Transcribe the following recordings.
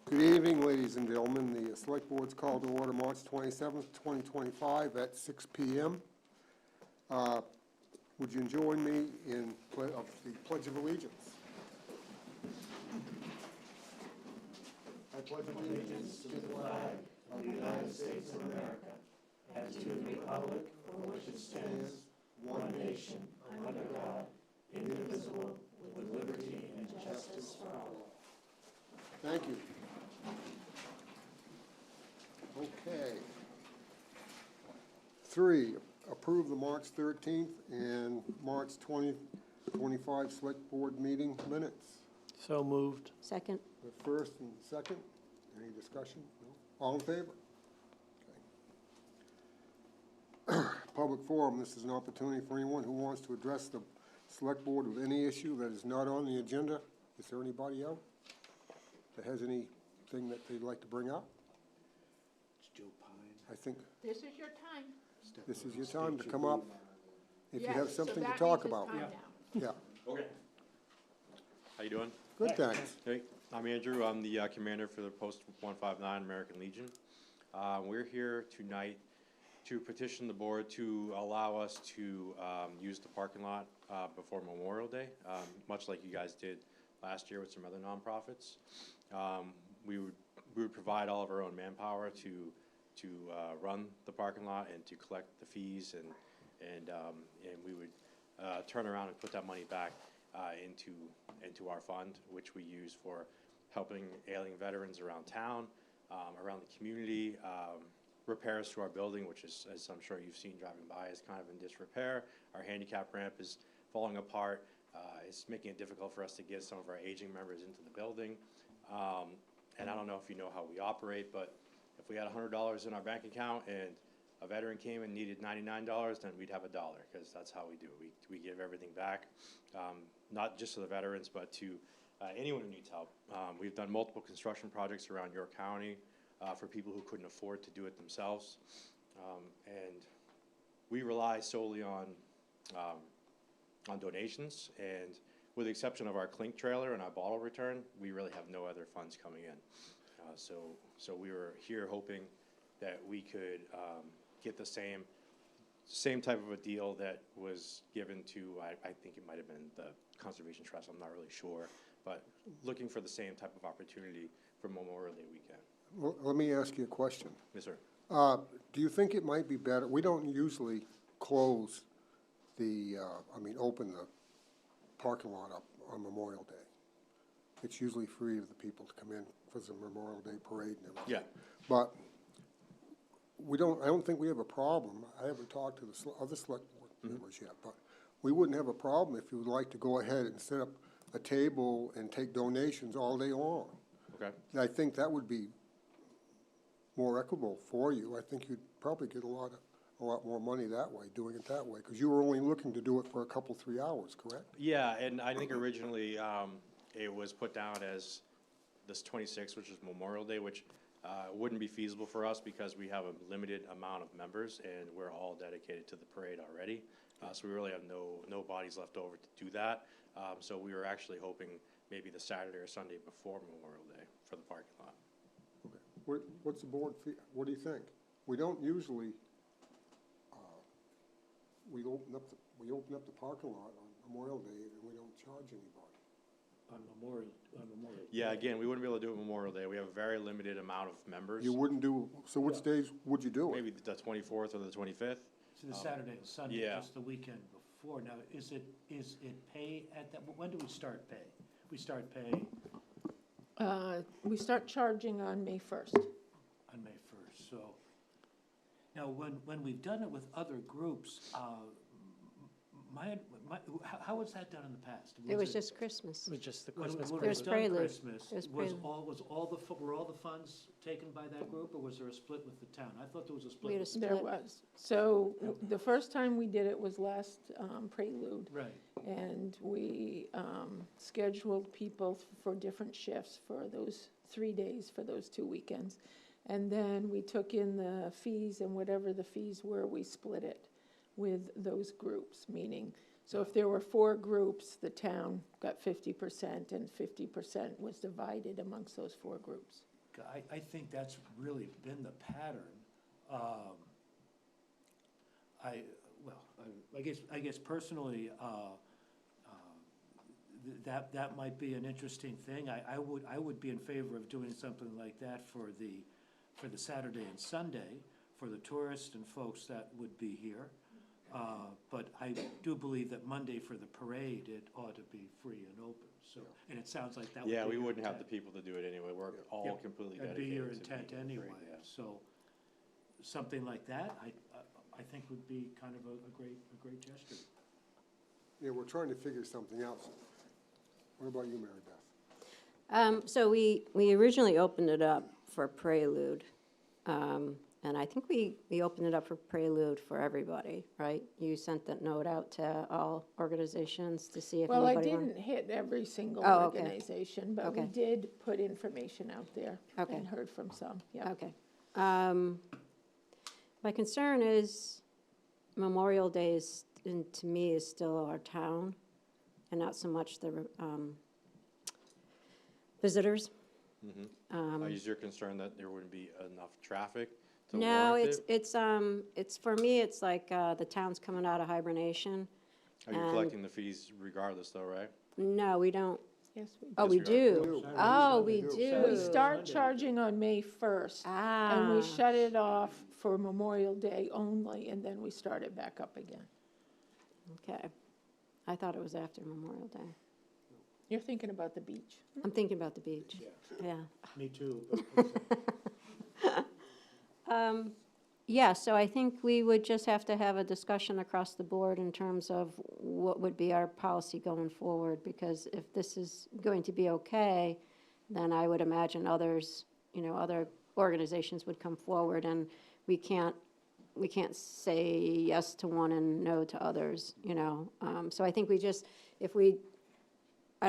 Good evening, ladies and gentlemen. The Select Board's called to order March 27th, 2025 at 6 p.m. Would you join me in the Pledge of Allegiance? I pledge allegiance to the flag of the United States of America and to the republic for which it stands, one nation, under God, indivisible, with liberty and justice for all. Thank you. Okay. 3, approve the March 13th and March 2025 Select Board meeting minutes. So moved. Second. The first and second. Any discussion? No? All in favor? Okay. Public forum. This is an opportunity for anyone who wants to address the Select Board with any issue that is not on the agenda. Is there anybody out that has anything that they'd like to bring up? Joe Pine. I think This is your time. this is your time to come up if you have Yes, something so to that talk means it's about. time now. Yeah, Okay. How you doing? good, thanks. Hey, I'm Andrew. I'm the commander for the Post 159 American Legion. We're here tonight to petition the board to allow us to use the parking lot before Memorial Day, much like you guys did last year with some other nonprofits. We would provide all of our own manpower to run the parking lot and to collect the fees, and we would turn around and put that money back into our fund, which we use for helping ailing veterans around town, around the community, repairs to our building, which is, as I'm sure you've seen driving by, is kind of in disrepair. Our handicap ramp is falling apart. It's making it difficult for us to get some of our aging members into the building. And I don't know if you know how we operate, but if we had $100 in our bank account and a veteran came and needed $99, then we'd have $1, because that's how we do it. We give everything back, not just to the veterans, but to anyone who needs help. We've done multiple construction projects around York County for people who couldn't afford to do it themselves. And we rely solely on donations, and with the exception of our clink trailer and our bottle return, we really have no other funds coming in. So we were here hoping that we could get the same type of a deal that was given to, I think it might have been the Conservation Trust, I'm not really sure, but looking for the same type of opportunity for Memorial Day weekend. Well, let me ask you a question. Yes, sir. Do you think it might be better, we don't usually close open the parking lot up on Memorial Day. It's usually free to the people to come in for the Memorial Day parade and everything. Yeah. But I don't think we have a problem. I haven't talked to the other select board members yet, but we wouldn't have a problem if you would like to go ahead and set up a table and take donations all day long. Okay. And I think that would be more equitable for you. I think you'd probably get a lot more money that way, doing it that way, because you were only looking to do it for a couple, 3 hours, correct? Yeah, and I think originally it was put down as this 26th, which is Memorial Day, which wouldn't be feasible for us because we have a limited amount of members and we're all dedicated to the parade already. So we really have no bodies left over to do that. So we were actually hoping maybe the Saturday or Sunday before Memorial Day for the parking lot. Okay. What's the board feel? What do you think? We don't usually, we open up the parking lot on Memorial Day and we don't charge anybody. On Memorial Yeah, again, we wouldn't be able to do it Memorial Day. We have a very limited amount of members. You wouldn't do, so which days would you do it? Maybe the 24th or the 25th. So the Saturday and Sunday, yeah. just the weekend before. Now, is it pay at that, when do we start pay? We start pay We start charging on May 1st. on May 1st, so. Now, when we've done it with other groups, how was that done in the past? It was just Christmas. It was just the When Christmas it It was was parade. done prelude. Christmas, It was prelude. were all the funds taken by that group, or was there a split with the town? I thought there was a split. We had a with- split. There was. So the first time we did it was last prelude. Right, And we scheduled people for different shifts for those 3 days, for those 2 weekends. And then we took in the fees, and whatever the fees were, we split it with those groups, meaning, so if there were 4 groups, the town got 50%, and 50% was divided amongst those 4 groups. I think that's really been the pattern. I guess personally, that might be an interesting thing. I would be in favor of doing something like that for the Saturday and Sunday, for the tourists and folks that would be here. But I do believe that Monday for the parade, it ought to be free and open, so, and it sounds like that would be Yeah, we your wouldn't have the intent. people to do it anyway. We're all Yeah, completely that'd dedicated be your to intent being the anyway, parade, yeah. so, something like that, I think would be kind of a great gesture. Yeah, we're trying to figure something out. What about you, Mary Beth? So we originally opened it up for Prelude, and I think we opened it up for Prelude for everybody, right? You sent that note out to all organizations to see if Well, I anybody wanted. didn't hit every single Oh, okay. organization, but we Okay. did put information out there Okay. and heard from some, yeah. Okay. My concern is Memorial Day is, and to me, is still our town, and not so much the visitors. Is your concern that there wouldn't be enough traffic to No, warrant it? it's, for me, it's like the town's coming out of hibernation. Are you and- collecting the fees regardless though, right? No, we don't. Yes, we Oh, Yes, we we are. do? Oh, we We do. do. We start charging on May 1st, and Ah. we shut it off for Memorial Day only, and then we start it back up again. Okay. I thought it was after Memorial Day. You're thinking about the beach. I'm thinking about the beach. Yeah. Me too. Yeah, so I think we would just have to have a discussion across the board in terms of what would be our policy going forward, because if this is going to be okay, then I would imagine others, other organizations would come forward, and we can't say yes to one and no to others, So I think I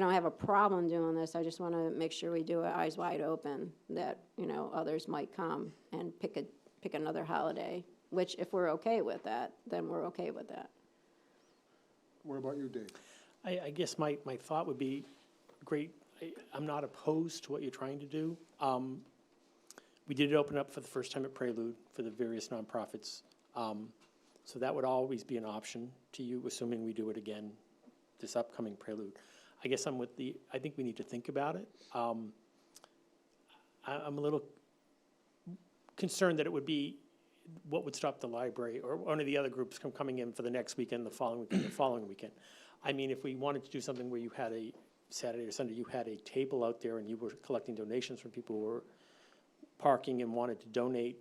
don't have a problem doing this, I just want to make sure we do it eyes wide open, that, others might come and pick another holiday, which if we're okay with that, then we're okay with that. What about you, Dave? I guess my thought would be, great, I'm not opposed to what you're trying to do. We did open up for the first time at Prelude for the various nonprofits. So that would always be an option to you, assuming we do it again this upcoming Prelude. I guess I think we need to think about it. I'm a little concerned that it would be, what would stop the library or one of the other groups from coming in for the next weekend, the following weekend, the following weekend. I mean, if we wanted to do something where you had a Saturday or Sunday, you had a table out there and you were collecting donations from people who were parking and wanted to donate,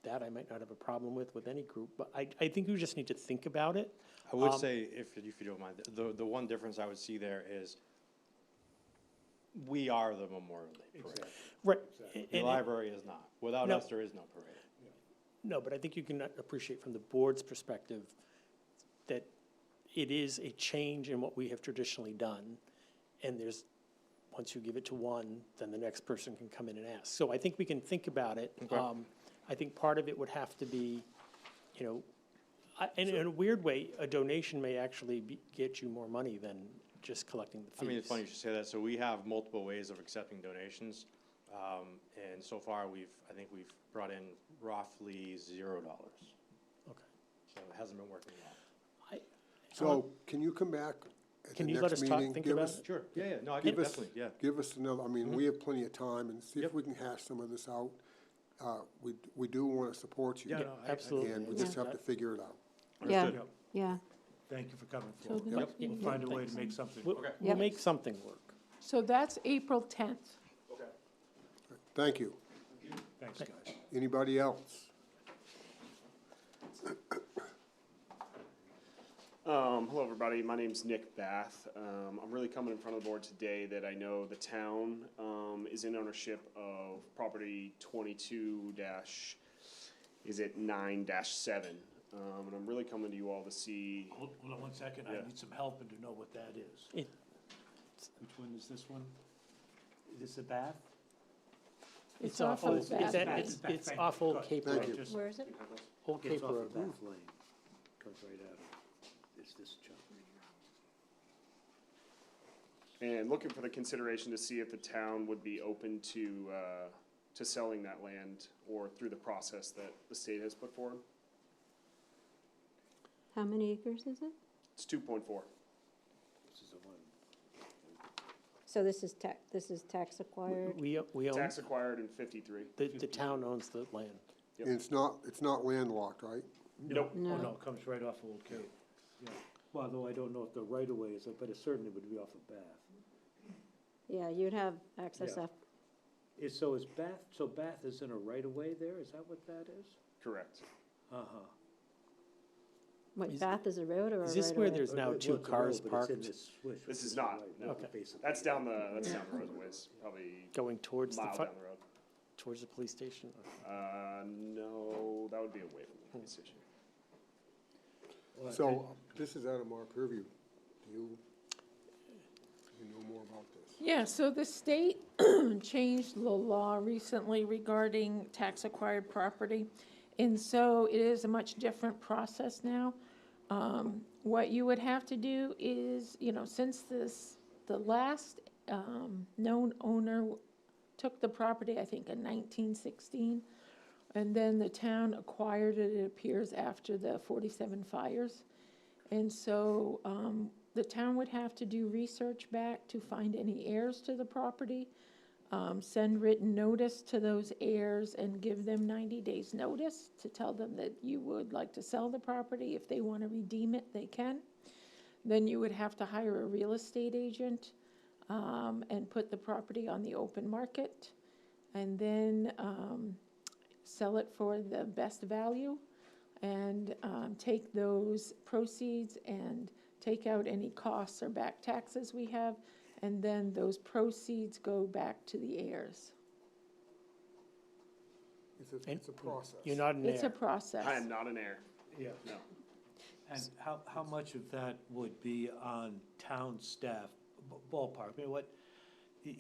that I might not have a problem with any group. But I think we just need to think about it. I would say, if you don't mind, the one difference I would see there is we are the Memorial Day parade. Right. The library is not. Without No. us, there is no parade. No, but I think you can appreciate from the board's perspective that it is a change in what we have traditionally done. And once you give it to one, then the next person can come in and ask. So I think we can think about it. Okay. I think part of it would have to be, and in a weird way, a donation may actually get you more money than just collecting the fees. I mean, it's funny you should say that. So we have multiple ways of accepting donations. And so far, I think we've brought in roughly $0. Okay. So it hasn't been working well. So can you come back at the Can you let next us talk, meeting? think Give about us- it? Sure, yeah, no, I can Give us, definitely, yeah. give us another, I mean, we have plenty of time, and see if Yep. we can hash some of this out. We do want to support you. Yeah, no, I- absolutely. And we just have to figure it out. Yeah, Understood. yeah. Thank you for coming So forward. the- Yep. We'll find a way to make something We'll, work. we'll Yep. make something work. So that's April 10th. Thank you. Thanks, guys. Anybody else? Hello, everybody. My name's Nick Bath. I'm really coming in front of the board today that I know the town is in ownership of property 22-9-7. And I'm really coming to you all to see. Hold on one second, I Yeah. need some help and to know what that is. It- Which one is this one? Is this a bath? It's off of it's Bath at- Lane. it's off Old Cape Thank Road. you. Just Where is it? Old gets Cape off Road. of Bath Lane, comes right out of, it's this chunk. And looking for the consideration to see if the town would be open to selling that land or through the process that the state has put forward. How many acres is it? It's 2.4. So this is tax acquired? We own, Tax acquired in 53. the town owns the land. Yep. And it's not landlocked, right? Nope. Oh, No. no, it comes right off Old Cape. Yeah. Well, although I don't know if the right of way is, but it certainly would be off of Bath. Yeah, you'd have access Yeah. up. So Bath is in a right of way there? Is that what that is? Correct. Uh-huh. What, Is- Bath is a road or a right Is this of where way? there's now Well, two it's a cars road, but it's in parked this switch, This which is a not, right, no. basically. That's down the road a ways, probably going towards the, mile down the road. towards the police station? No, that would be away from the police station. Well, So, this is out of my purview. Do you know more about this? Yeah, so the state changed the law recently regarding tax acquired property. And so it is a much different process now. What you would have to do is, since the last known owner took the property, I think in 1916, and then the town acquired it, it appears, after the 47 fires. And so the town would have to do research back to find any heirs to the property, send written notice to those heirs and give them 90 days' notice to tell them that you would like to sell the property. If they want to redeem it, they can. Then you would have to hire a real estate agent and put the property on the open market, and then sell it for the best value, and take those proceeds and take out any costs or back taxes we have, and then those proceeds go back to the heirs. It's a process. You're not an It's a heir. process. I am not an heir. Yeah. No. And how much of that would be on town staff, ballpark? I mean,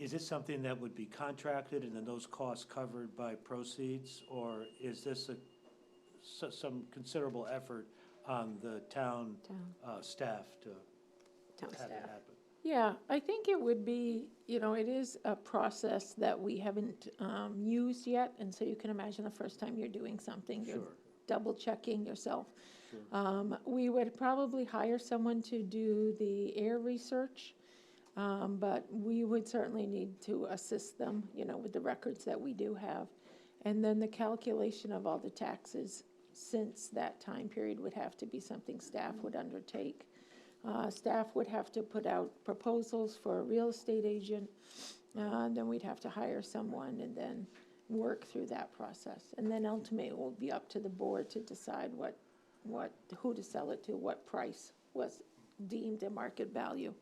is this something that would be contracted and then those costs covered by proceeds? Or is this some considerable effort on the town staff to Town have it staff. happen? Yeah, I think it would be, it is a process that we haven't used yet, and so you can imagine the first time you're doing something, you're Sure. double checking yourself. Sure. We would probably hire someone to do the air research, but we would certainly need to assist them, with the records that we do have. And then the calculation of all the taxes since that time period would have to be something staff would undertake. Staff would have to put out proposals for a real estate agent, and then we'd have to hire someone and then work through that process. And then ultimately, it will be up to the board to decide who to sell it to, what price was deemed a market value.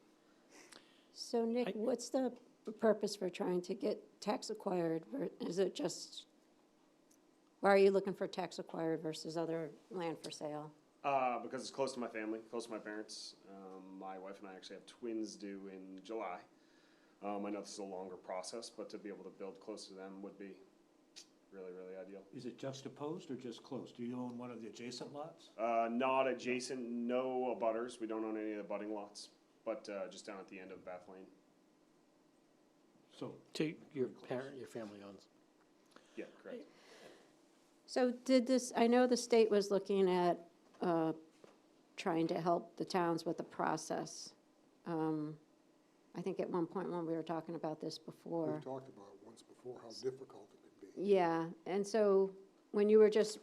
So Nick, what's the purpose for trying to get tax acquired? Is it just, why are you looking for tax acquired versus other land for sale? Because it's close to my family, close to my parents. My wife and I actually have twins due in July. I know this is a longer process, but to be able to build close to them would be really, really ideal. Is it juxtaposed or just close? Do you own one of the adjacent lots? Not adjacent, no abutters. We don't own any of the budding lots, but just down at the end of Bath Lane. So, To your family owns. Yeah, correct. So I know the state was looking at trying to help the towns with the process. I think at one point when we were talking about this before. We've talked about it once before, how difficult it could be. Yeah, and so when you were just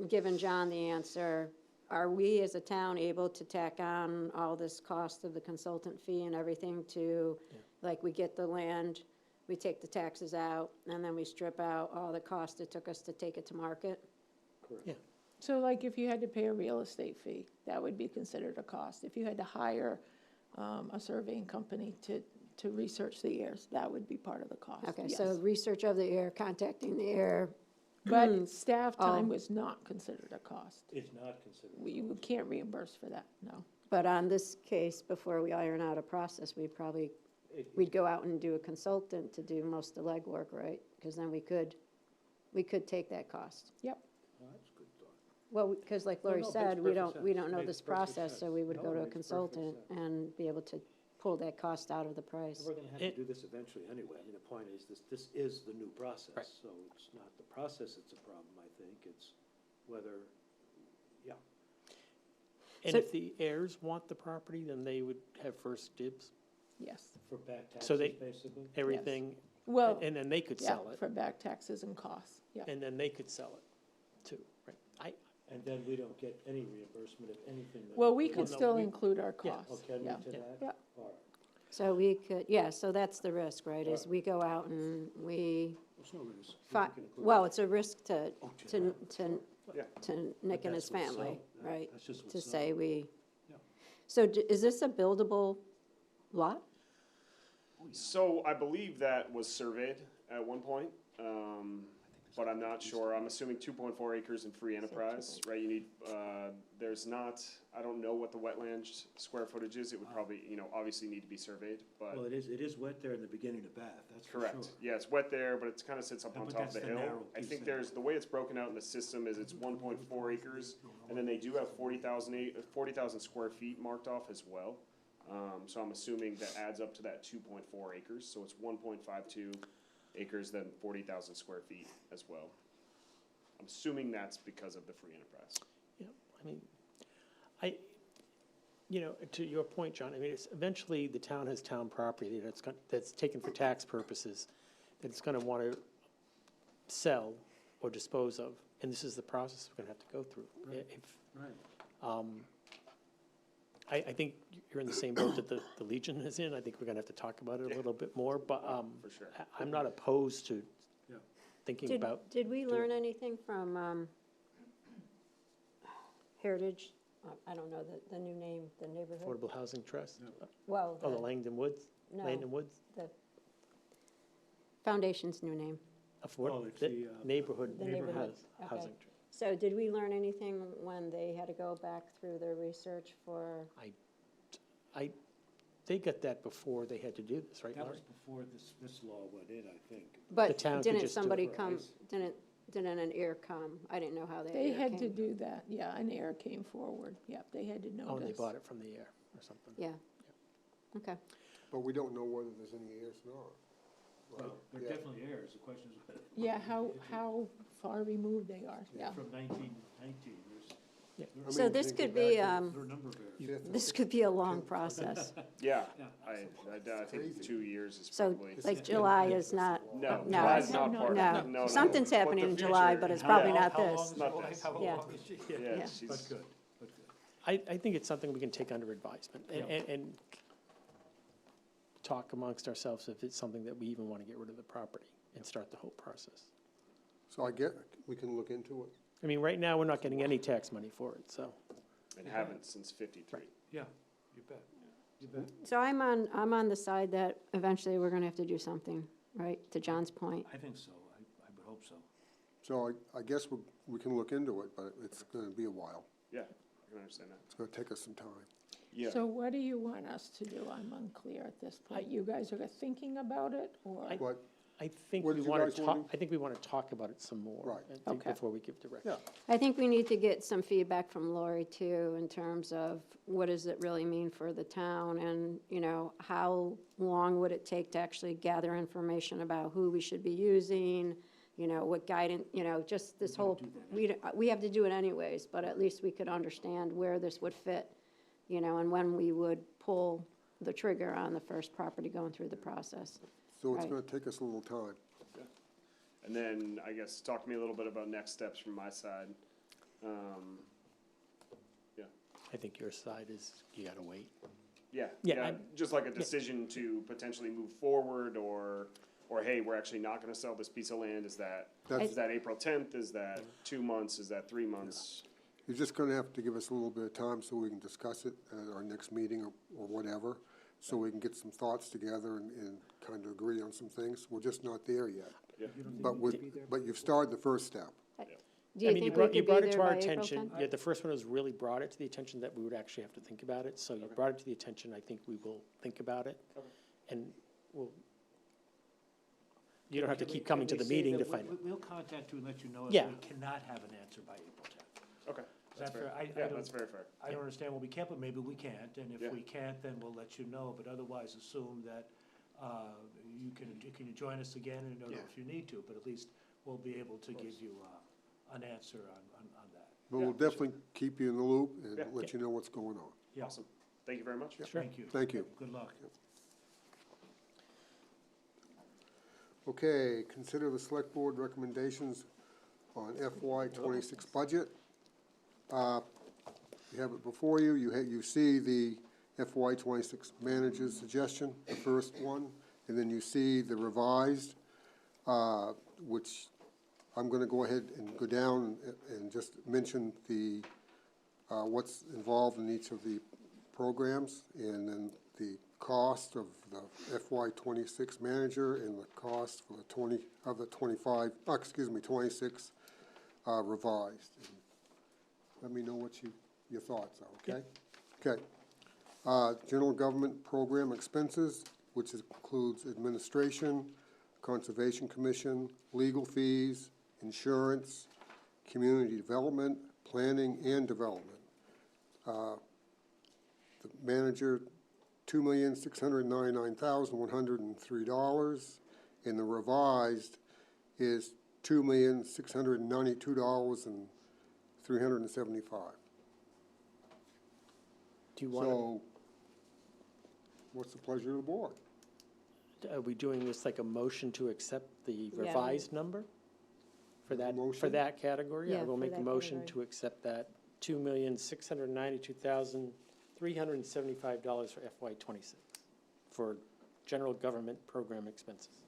giving John the answer, are we as a town able to tack on all this cost of the consultant fee and everything to, like, we get the land, we take the taxes out, and then we strip out all the cost it took us to take it to market? correct. Yeah. So like if you had to pay a real estate fee, that would be considered a cost. If you had to hire a surveying company to research the heirs, that would be part of the cost, Okay, yes. so research of the heir, contacting the heir. But staff time Oh. was not considered a cost. It's not considered. We can't reimburse for that, no. But on this case, before we iron out a process, we'd go out and do a consultant to do most of the legwork, right? Because then we could take that cost. Yep. Oh, that's a good thought. Well, because like Lori no, makes said, we perfect don't sense. know Makes this perfect process, sense. so we would No, go it to a makes perfect consultant sense. and be able to pull that cost out of the price. We're gonna have to do this eventually anyway. I mean, the point is, this is the new process. Right. So it's not the process that's a problem, I think. It's whether, yeah. And So- if the heirs want the property, then they would have first dibs, Yes. For back So taxes, they- basically. everything, Well, and then they could yeah, sell it, for back taxes and costs, yeah. and then they could sell it too, right? And then we don't get any reimbursement of anything that. Well, we Well, could no, still we- include our yeah, costs, Okay, yeah. to that? Yeah. All right. So we could, yeah, so that's the risk, right, is we go out and we, There's no risk. fi- We can include well, it. it's a risk to, Oh, to, to, Yeah. to Nick and his that's what's family, so- right? That's just what's To so- say we, Yeah. so is this a buildable lot? So I believe that was surveyed at one point, but I'm not sure. I'm assuming 2.4 acres in free enterprise, right? You need, there's not, I don't know what the wetland square footage is. It would probably, obviously need to be surveyed, Well, but it is wet there in the beginning of Bath, that's for sure. correct. Yeah, it's wet there, but it kind of sits up Yeah, on but top of that's the the hill. narrow I piece think there. there's, the way it's broken out in the system is it's 1.4 acres, and then they do have 40,000 square feet marked off as well. So I'm assuming that adds up to that 2.4 acres, so it's 1.52 acres, then 40,000 square feet as well. I'm assuming that's because of the free enterprise. Yeah, I mean, to your point, John, I mean, it's, eventually the town has town property that's taken for tax purposes, that it's gonna wanna sell or dispose of, and this is the process we're gonna have to go through. Right. If, Right. I think you're in the same boat that the Legion is in. I think we're gonna have to talk about it a little bit more, but For sure. I'm not opposed to Yeah. thinking Did, about, did we learn anything from, Heritage? I don't know the new name, the neighborhood? Affordable Housing Trust. Well, Oh, the Langdon Woods, no, Langdon Woods, the foundation's new name. Oh, it's the, Neighborhood The neighborhood, okay. Housing Trust. So did we learn anything when they had to go back through their research for, They got that before they had to do this, right, That Laurie? was before this law went in, I think. but town could didn't just do it somebody for come, us. didn't an heir come? I didn't know how that They heir had to came. do that, yeah, an heir came forward, yep, they had to notice. Oh, and they bought it from the air or something. Yeah, okay. But we don't know whether there's any heirs or not. Well, they're Yeah. definitely heirs, the question is whether. Yeah, how far removed they are, yeah. From 1919, Yeah. I So mean, this thinking could be, back to there are a number of heirs. fifth- this could be a long process. Yeah, Yeah. I think 2 years is So, probably. like, July is not, No, no, July's not no, part no. of it. No, no. Something's But happening the in July, future- but it's Yeah. probably not How long this. is Not July? this. How Yeah. long is she? Yeah, Yeah. But she's, good, but good. I think it's something we can take under advisement Yeah. and talk amongst ourselves if it's something that we even want to get rid of the property and start the whole process. So we can look into it. I mean, right now, we're not getting any tax money for it, so. and haven't since 53. Yeah, you bet, you bet. So I'm on the side that eventually we're gonna have to do something, right, to John's point. I think so, I would hope so. So I guess we can look into it, but it's gonna be a while. Yeah, I can understand that. It's gonna take us some time. Yeah. So what do you want us to do? I'm unclear at this point. You guys are thinking about it, or? But, I think What we did you want guys to wanna talk, do? I think we want to talk about it some more. Right. I think Okay. before we give direction. yeah, I think we need to get some feedback from Lori too, in terms of what does it really mean for the town? And, how long would it take to actually gather information about who we should be using? What guidance, just this whole, we have to do it anyways, but at least we could understand where this would fit, and when we would pull the trigger on the first property going through the process. so it's Right. gonna take us a little time. And then, I guess, talk to me a little bit about next steps from my side. I think your side is, you got to wait. Yeah, Yeah, yeah, I'm- just like a decision to potentially move forward, or hey, we're actually not gonna sell this piece of land, is that April 10th, is that 2 months, is that 3 months? You're just gonna have to give us a little bit of time so we can discuss it at our next meeting or whatever, so we can get some thoughts together and kind of agree on some things. We're just not there yet. Yeah. But you've started the first step. Do you I mean, think we you could be brought it there to by our April attention. 10th? Yeah, the first one was really brought it to the attention that we would actually have to think about it. So you brought it to the attention, I think we will think about it. Okay. And you don't have to keep coming to the meeting to find it. We'll contact you and let you know if Yeah. we cannot have an answer by April 10th. Okay, Is that fair? Yeah, that's very fair. I don't understand what we can't, but maybe we can't, and Yeah. if we can't, then we'll let you know, but otherwise assume that, you can join us again, and Yeah. if you need to, but at least we'll be able to give you, an answer on that. But we'll definitely keep you in the loop and Yeah. let you know what's going on. Yeah. Awesome. Thank you very much. Sure. Thank you. Thank you. Good luck. Okay, consider the select board recommendations on FY '26 budget. You have it before you, you see the FY '26 manager's suggestion, the first one, and then you see the revised, which I'm gonna go ahead and go down and just mention the, what's involved in each of the programs, and then the cost of the FY '26 manager and the cost for the 26 revised. Let me know what your thoughts are, okay? Okay. General government program expenses, which includes administration, conservation commission, legal fees, insurance, community development, planning and development. The manager, $2,699,103, and the revised is $2,692,375. Do you want, So, what's the pleasure of the board? are we doing this like a motion to accept the Yeah. revised number? For that, for Motion? that category? Yeah, I will for make a that motion category. to accept that $2,692,375 for FY '26 for general government program expenses.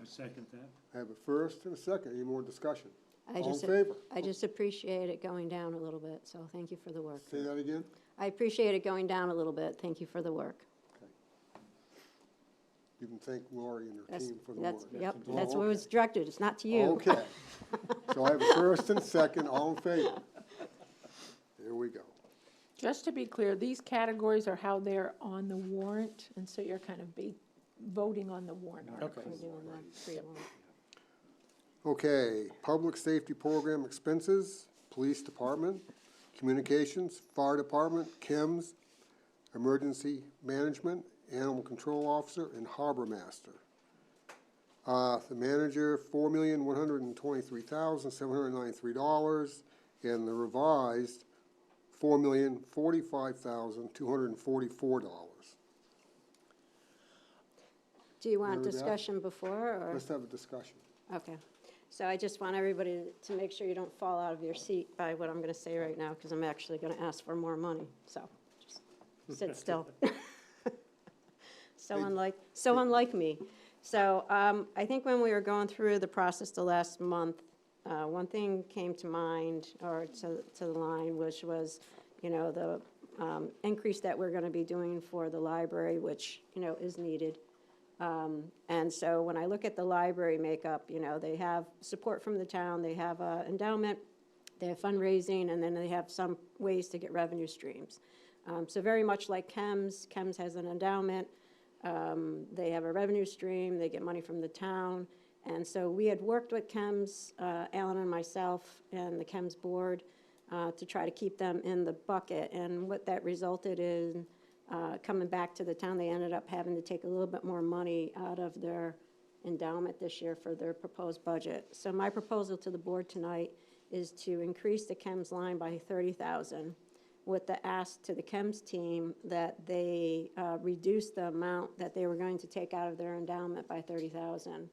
I second that. I have a first and a second. Any more discussion? I All in just, favor? I just appreciate it going down a little bit, so thank you for the work. Say that again? I appreciate it going down a little bit, thank you for the work. You can thank Lori and her That's, team for the that's, work. yep, Oh, that's what okay. was directed, it's not to you. Okay. So I have a first and a second. All in favor? There we go. Just to be clear, these categories are how they're on the warrant, and so you're kind of voting on the warrant article. Okay. We're doing that pre-warrant. Okay, public safety program expenses, police department, communications, fire department, chems, emergency management, animal control officer, and harbor master. The manager, $4,123,793, and the revised, $4,045,244. Do you want Hear that? discussion before, or? Let's have a discussion. Okay, so I just want everybody to make sure you don't fall out of your seat by what I'm gonna say right now, because I'm actually gonna ask for more money, so just sit still. So unlike me. So, I think when we were going through the process the last month, one thing came to mind, or to the line, which was, the increase that we're gonna be doing for the library, which, is needed. And so when I look at the library makeup, they have support from the town, they have endowment, they have fundraising, and then they have some ways to get revenue streams. So very much like Chems has an endowment, they have a revenue stream, they get money from the town. And so we had worked with Chems, Alan and myself, and the Chems board, to try to keep them in the bucket. And what that resulted in, coming back to the town, they ended up having to take a little bit more money out of their endowment this year for their proposed budget. So my proposal to the board tonight is to increase the Chems line by $30,000, with the ask to the Chems team that they reduce the amount that they were going to take out of their endowment by $30,000,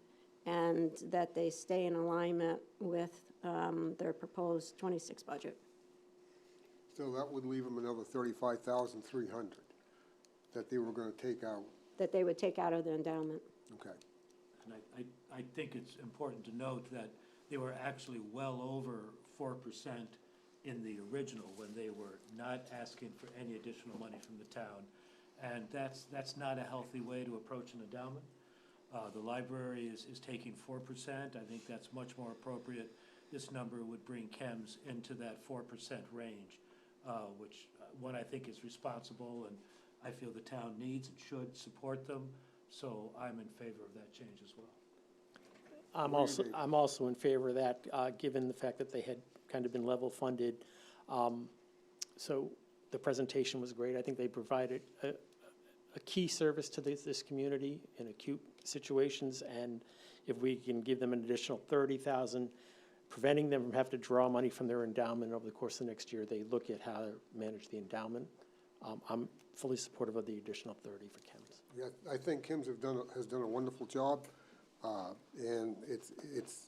and that they stay in alignment with their proposed '26 budget. So that would leave them another $35,300 that they were gonna take out. That they would take out of the endowment. Okay. And I think it's important to note that they were actually well over 4% in the original, when they were not asking for any additional money from the town. And that's not a healthy way to approach an endowment. The library is taking 4%. I think that's much more appropriate. This number would bring Chems into that 4% range, which one I think is responsible, and I feel the town needs and should support them. So I'm in favor of that change as well. I'm also in favor of that, given the fact that they had kind of been level funded. So the presentation was great. I think they provided a key service to this community in acute situations, and if we can give them an additional 30,000, preventing them from having to draw money from their endowment over the course of the next year, they look at how to manage the endowment. I'm fully supportive of the additional 30 for KEMS. Yeah, I think Kim's has done a wonderful job, and it's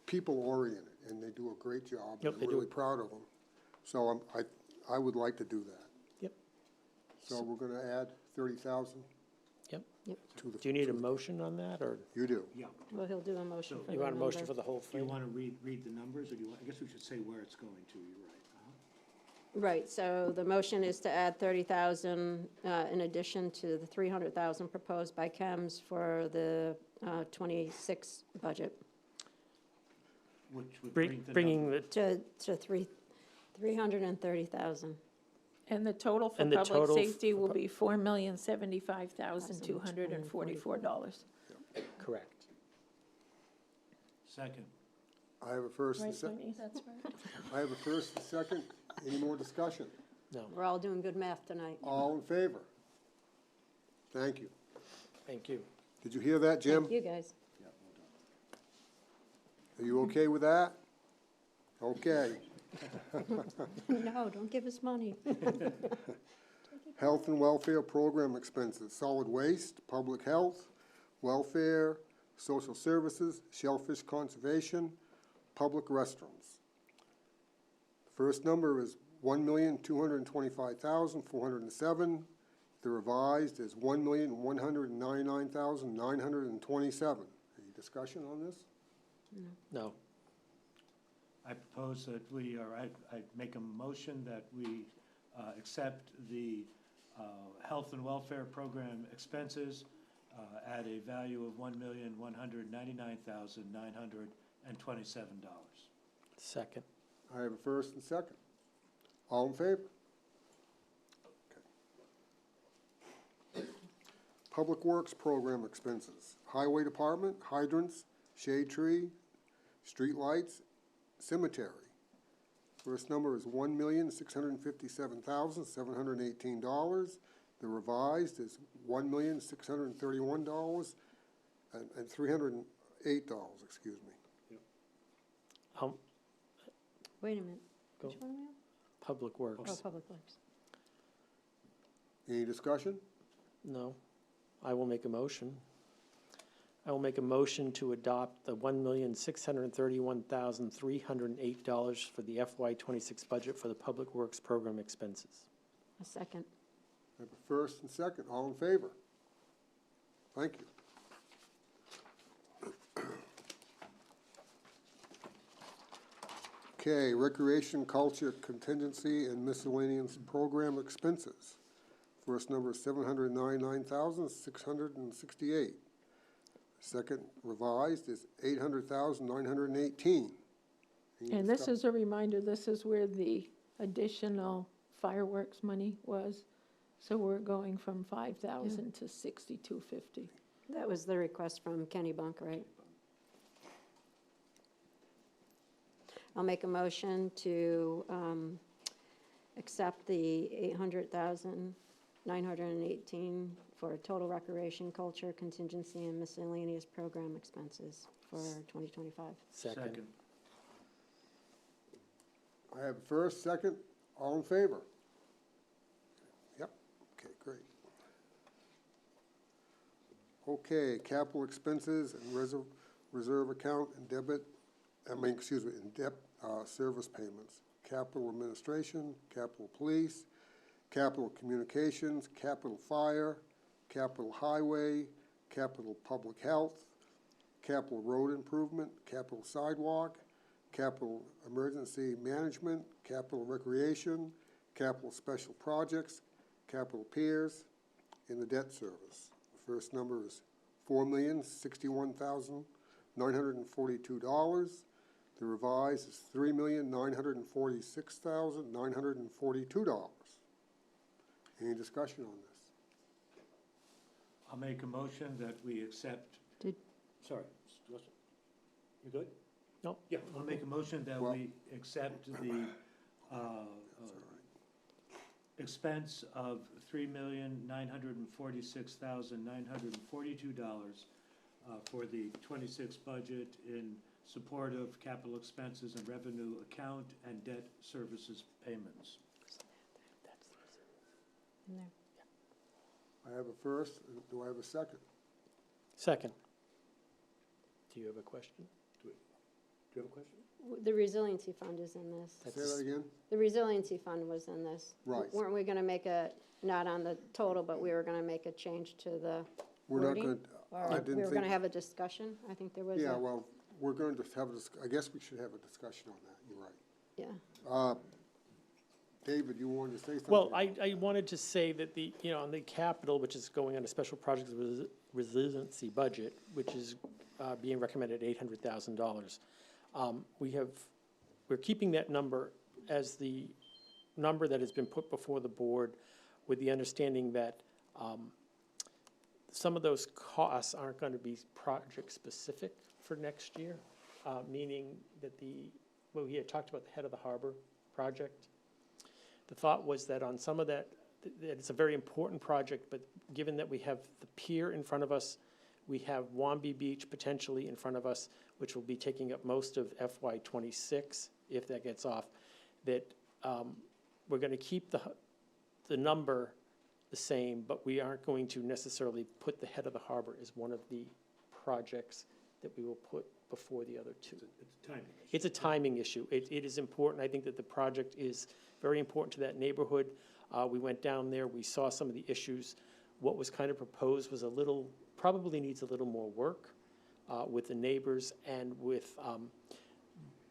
people-oriented, and they do a great job. Yep, they I'm do. really proud of them. So I would like to do that. Yep. So we're gonna add 30,000 Yep. to the. Do you need a motion on that, or You do. Yeah. Well, he'll do a motion for the you want a motion number. for the whole Do you thing? want to read the numbers, or do you want, I guess we should say where it's going to, you're right. Right, so the motion is to add 30,000 in addition to the 300,000 proposed by KEMS for the 26 budget, Which would bring the Bringing number. the, to 330,000. And the total for And the public total safety for will pu- be $4,075,244. correct. Second. I have a first and Right, second. Bernice? That's right. I have a first and second. Any more discussion? No, We're all doing good math tonight. All in favor? Thank you. thank you. Did you hear that, Jim? Thank you, guys. Are you okay with that? Okay. No, don't give us money. Health and welfare program expenses, solid waste, public health, welfare, social services, shellfish conservation, public restrooms. First number is 1,225,407. The revised is 1,199,927. Any discussion on this? No, I propose that we, or I make a motion that we accept the health and welfare program expenses at a value of $1,199,927. second. I have a first and second. All in favor? Okay. Public Works Program expenses, Highway Department, hydrants, shade tree, streetlights, cemetery. First number is $1,657,718. The revised is $1,631 and $308, excuse me. Wait a minute. Go. Which one are we on? Public Oh, Works, Public Works. Any discussion? no. I will make a motion. I will make a motion to adopt the $1,631,308 for the FY '26 budget for the Public Works Program expenses. A second. I have a first and second. All in favor? Thank you. Okay, recreation, culture, contingency, and miscellaneous program expenses. First number is $799,668. Second revised is $800,918. And this is a reminder, this is where the additional fireworks money was. So we're going from 5,000 to 6,250. That was the request from Kennebunk, right? I'll make a motion to accept the $800,918 for total recreation, culture, contingency, and miscellaneous program expenses for 2025. Second. I have first, second, all in favor? Yep, okay, great. Okay, capital expenses and reserve account and debt service payments. Capital administration, capital police, capital communications, capital fire, capital highway, capital public health, capital road improvement, capital sidewalk, capital emergency management, capital recreation, capital special projects, capital piers, and the debt service. The first number is $4,061,942. The revised is $3,946,942. Any discussion on this? I'll make a motion that we accept. Did- Sorry, you good? No. Yeah, I'll make a motion that Well- we accept the expense of $3,946,942 for the 26 budget in support of capital expenses and revenue account and debt services payments. In there. I have a first, do I have a second? Second. Do you have a question? Do you have a question? The resiliency fund is in this. Say that again? The resiliency fund was in this. Right. Weren't we gonna make a, not on the total, but we were gonna make a change to the We're not wording? gonna, I Or we didn't were gonna think, have a discussion? I think there was yeah, a, well, we're going to have, I guess we should have a discussion on that, you're right. yeah. David, you wanted to say something? Well, I wanted to say that the, on the capital, which is going on a special projects resiliency budget, which is being recommended at $800,000. We're keeping that number as the number that has been put before the board with the understanding that some of those costs aren't going to be project-specific for next year, meaning that well, we had talked about the Head of the Harbor project. The thought was that on some of that it's a very important project, but given that we have the pier in front of us, we have Wamby Beach potentially in front of us, which will be taking up most of FY '26, if that gets off, that we're going to keep the number the same, but we aren't going to necessarily put the Head of the Harbor as one of the projects that we will put before the other two. It's a timing issue. It's a timing issue. It is important. I think that the project is very important to that neighborhood. We went down there, we saw some of the issues. What was kind of proposed was probably needs a little more work with the neighbors and with,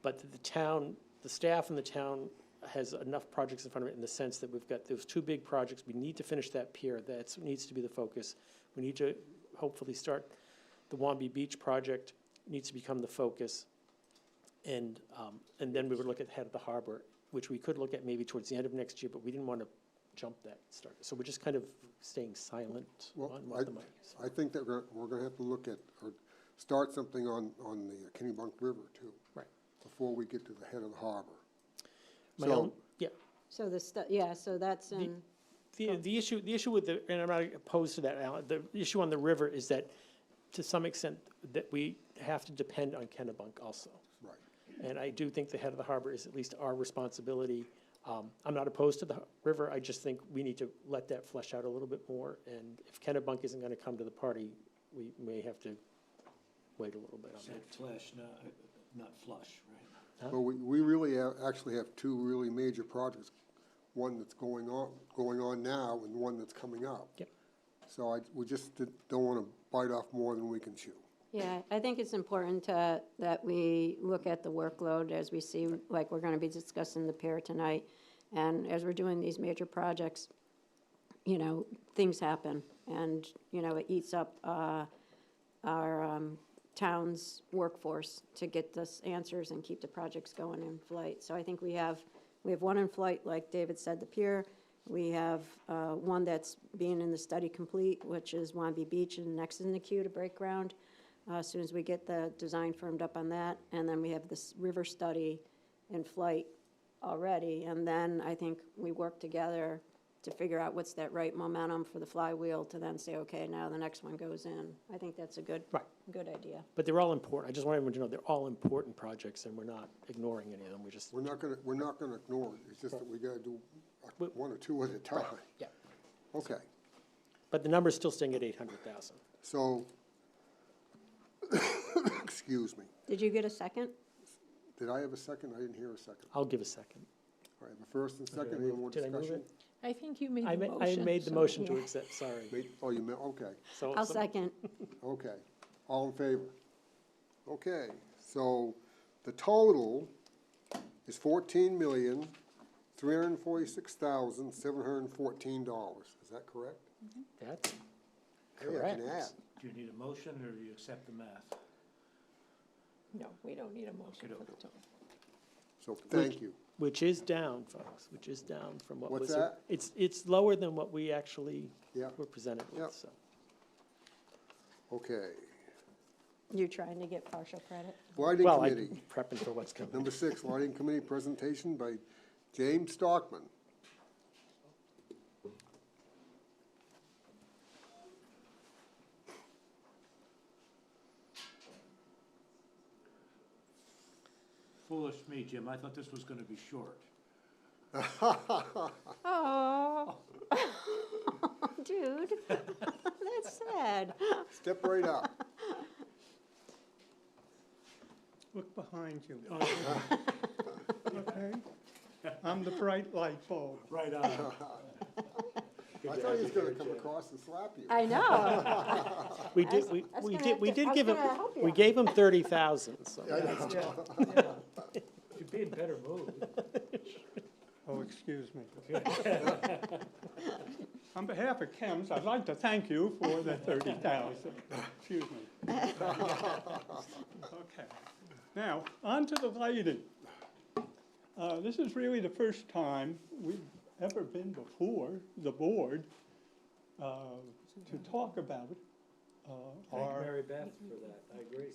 but the staff in the town has enough projects in front of it in the sense that we've got those two big projects. We need to finish that pier. That needs to be the focus. We need to hopefully start the Wamby Beach project, needs to become the focus. And then we would look at Head of the Harbor, which we could look at maybe towards the end of next year, but we didn't want to jump that start. So we're just kind of staying silent Well, on what the money is. I think that we're gonna have to look at, or start something on the Kennebunk River too. Right. Before we get to the Head of the Harbor. My So- own, yeah. So so that's in, The issue with and I'm not opposed to that, Alan, the issue on the river is that, to some extent, that we have to depend on Kennebunk also. Right. And I do think the Head of the Harbor is at least our responsibility. I'm not opposed to the river, I just think we need to let that flesh out a little bit more. And if Kennebunk isn't gonna come to the party, we may have to wait a little bit on Said that. flesh, not flush, right? Well, we really actually have two really major projects. One that's going on now and one that's coming up. Yep. So we just don't want to bite off more than we can chew. yeah, I think it's important that we look at the workload as we see, like we're gonna be discussing the pier tonight. And as we're doing these major projects, things happen and, it eats up, our, town's workforce to get us answers and keep the projects going in flight. So I think we have one in flight, like David said, the pier. We have one that's being in the study complete, which is Wamby Beach, and next in the queue to break ground as soon as we get the design firmed up on that. And then we have this river study in flight already. And then I think we work together to figure out what's that right momentum for the flywheel to then say, okay, now the next one goes in. I think that's a good idea. But they're all important, I just want everyone to know they're all important projects and we're not ignoring any of them, We're not gonna ignore it. It's just that we gotta do one or two at a time. Yeah. Okay, But the number's still staying at 800,000. so, excuse me. Did you get a second? Did I have a second? I didn't hear a second. I'll give a second. All right, the first and second, Did I any move- more did I move discussion? it? I think you made I the ma- motion. I made the so- motion to yeah. accept, sorry. Oh, you meant, okay, So I'll second. okay. All in favor? Okay, so the total is $14,346,714. Is that correct? That's Hey, I correct. can add. Do you need a motion, or do you accept the math? No, we don't need a motion for the Okey-doke. total. So, thank you. Which is down, folks, which is down from what was. What's that? It's lower than what we actually Yeah, were presented Yep. with, so. okay. You're trying to get partial credit? Lighting Well, I'm Committee. prepping for what's coming. Number 6, Lighting Committee presentation by James Stockman. Foolish me, Jim, I thought this was gonna be short. Oh, dude, that's sad. Step right up. Look behind you. Okay? I'm the bright light bulb. Right on. I thought he was gonna come across and slap you. I know. We did, That's we gonna did, have we to- I did was give him, gonna help we you. gave him 30,000, so. I know. You'd be in better mood. Oh, excuse me. On behalf of Kim's, I'd like to thank you for the 30,000. Excuse me. Okay. Now, on to the lighting. This is really the first time we've ever been before the board to talk about Thank our, Mary Beth for that, I agree.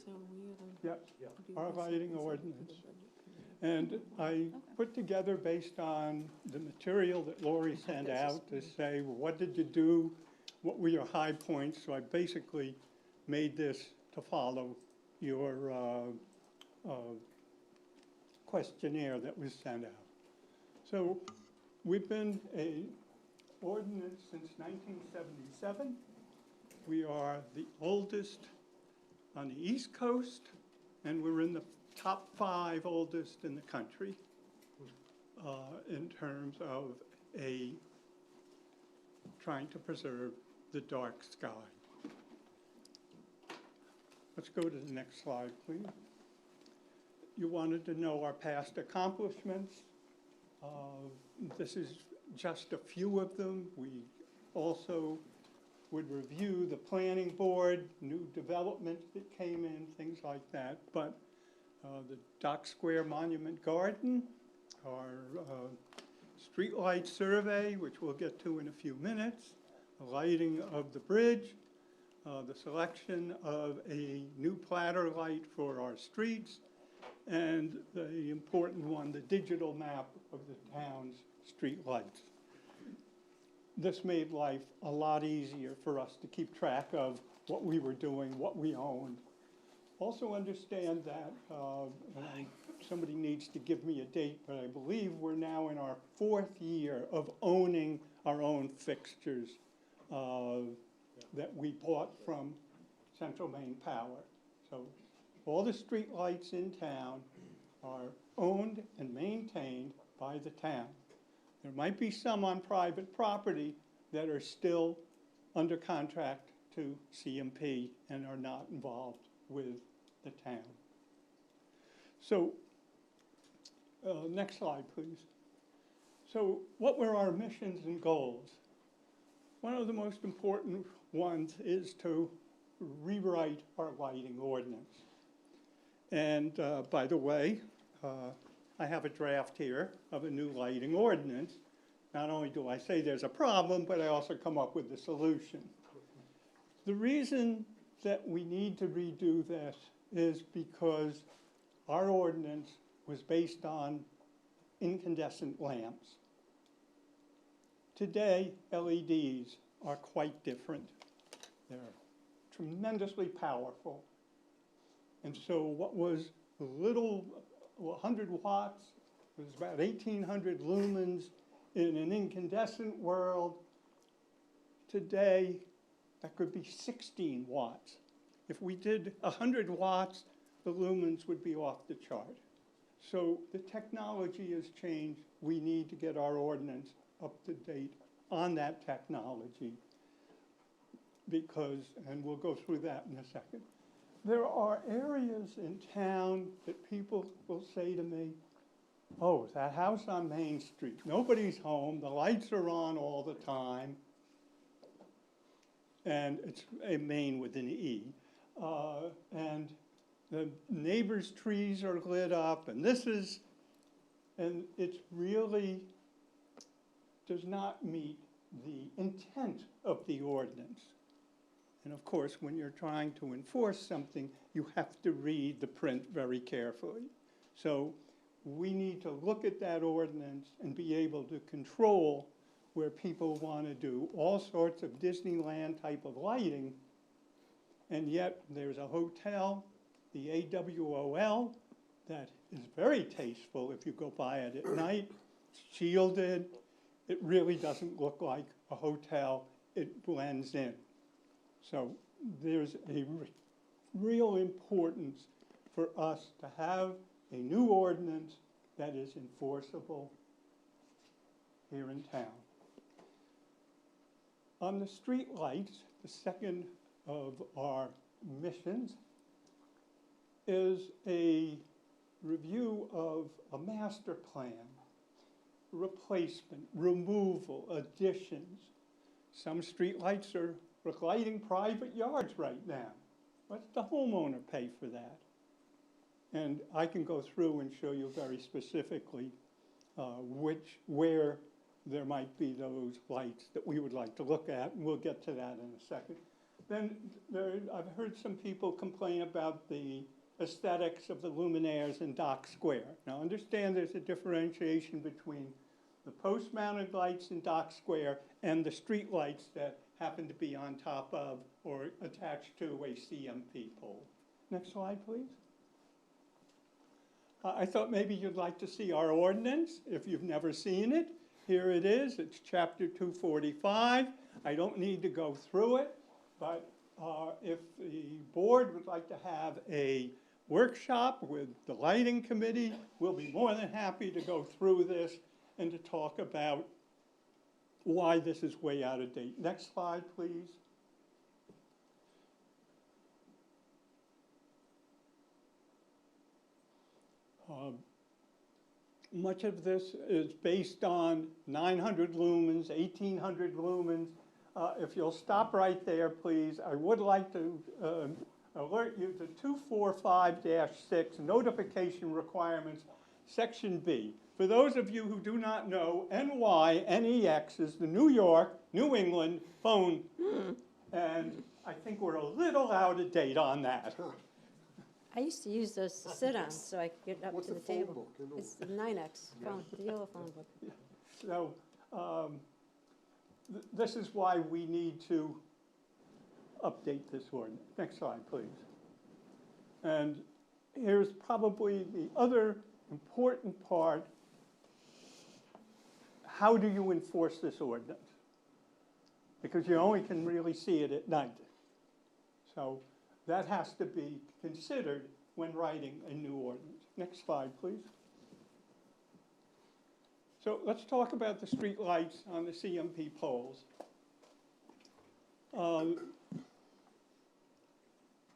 yep, Yeah. our lighting ordinance. And I put together, based on the material that Lori sent out, to say, well, what did you do? What were your high points? So I basically made this to follow your questionnaire that was sent out. So we've been a ordinance since 1977. We are the oldest on the East Coast, and we're in the top 5 oldest in the country in terms of trying to preserve the dark sky. Let's go to the next slide, please. You wanted to know our past accomplishments. This is just a few of them. We also would review the planning board, new developments that came in, things like that. But the Dock Square Monument Garden, our streetlight survey, which we'll get to in a few minutes, the lighting of the bridge, the selection of a new platter light for our streets, and the important one, the digital map of the town's streetlights. This made life a lot easier for us to keep track of what we were doing, what we owned. Also understand that, somebody needs to give me a date, but I believe we're now in our 4th year of owning our own fixtures that we bought from Central Maine Power. So all the street lights in town are owned and maintained by the town. There might be some on private property that are still under contract to CMP and are not involved with the town. So, next slide, please. So what were our missions and goals? One of the most important ones is to rewrite our lighting ordinance. And by the way, I have a draft here of a new lighting ordinance. Not only do I say there's a problem, but I also come up with the solution. The reason that we need to redo this is because our ordinance was based on incandescent lamps. Today, LEDs are quite different. They're tremendously powerful. And so what was a little, 100 watts was about 1,800 lumens in an incandescent world. Today, that could be 16 watts. If we did 100 watts, the lumens would be off the chart. So the technology has changed. We need to get our ordinance up to date on that technology because, and we'll go through that in a second. There are areas in town that people will say to me, oh, that house on Main Street, nobody's home, the lights are on all the time, and it's a Main with an E, and the neighbor's trees are lit up, and it's really does not meet the intent of the ordinance. And of course, when you're trying to enforce something, you have to read the print very carefully. So we need to look at that ordinance and be able to control where people want to do all sorts of Disneyland type of lighting, and yet there's a hotel, the AWOL, that is very tasteful if you go by it at night. It's shielded. It really doesn't look like a hotel. It blends in. So there's a real importance for us to have a new ordinance that is enforceable here in town. On the street lights, the second of our missions is a review of a master plan, replacement, removal, additions. Some street lights are lighting private yards right now. Let the homeowner pay for that. And I can go through and show you very specifically where there might be those lights that we would like to look at, and we'll get to that in a second. Then I've heard some people complain about the aesthetics of the luminaires in Dock Square. Now understand there's a differentiation between the post-mounted lights in Dock Square and the street lights that happen to be on top of or attached to a CMP pole. Next slide, please. I thought maybe you'd like to see our ordinance if you've never seen it. Here it is. It's chapter 245. I don't need to go through it, but if the board would like to have a workshop with the lighting committee, we'll be more than happy to go through this and to talk about why this is way out of date. Next slide, please. Much of this is based on 900 lumens, 1800 lumens. If you'll stop right there, please, I would like to alert you to 245-6, notification requirements, section B. For those of you who do not know, NYNEX is the New York, New England phone, and I think we're a little out of date on that. I used to use those to sit on, so I could get up What's to the a phone table. book? You know? It's the 9X phone, the yellow phone book. So this is why we need to update this ordinance. Next slide, please. And here's probably the other important part. How do you enforce this ordinance? Because you only can really see it at night. So that has to be considered when writing a new ordinance. Next slide, please. So let's talk about the street lights on the CMP poles.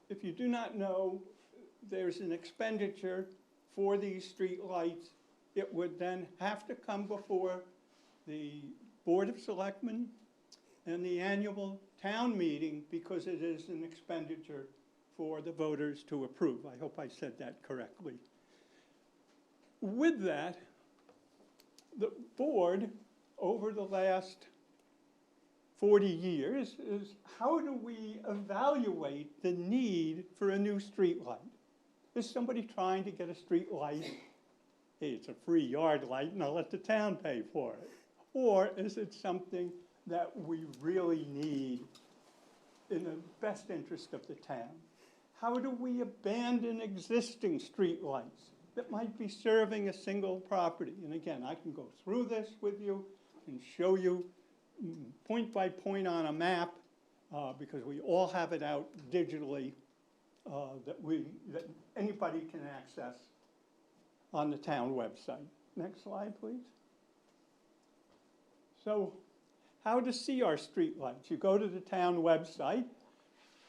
If you do not know, there's an expenditure for these street lights. It would then have to come before the Board of Selectmen and the annual town meeting because it is an expenditure for the voters to approve. I hope I said that correctly. With that, the board, over the last 40 years, is how do we evaluate the need for a new street light? Is somebody trying to get a street light? Hey, it's a free yard light and I'll let the town pay for it. Or is it something that we really need in the best interest of the town? How do we abandon existing street lights that might be serving a single property? And again, I can go through this with you and show you point by point on a map because we all have it out digitally that anybody can access on the town website. Next slide, please. So how to see our street lights? You go to the town website,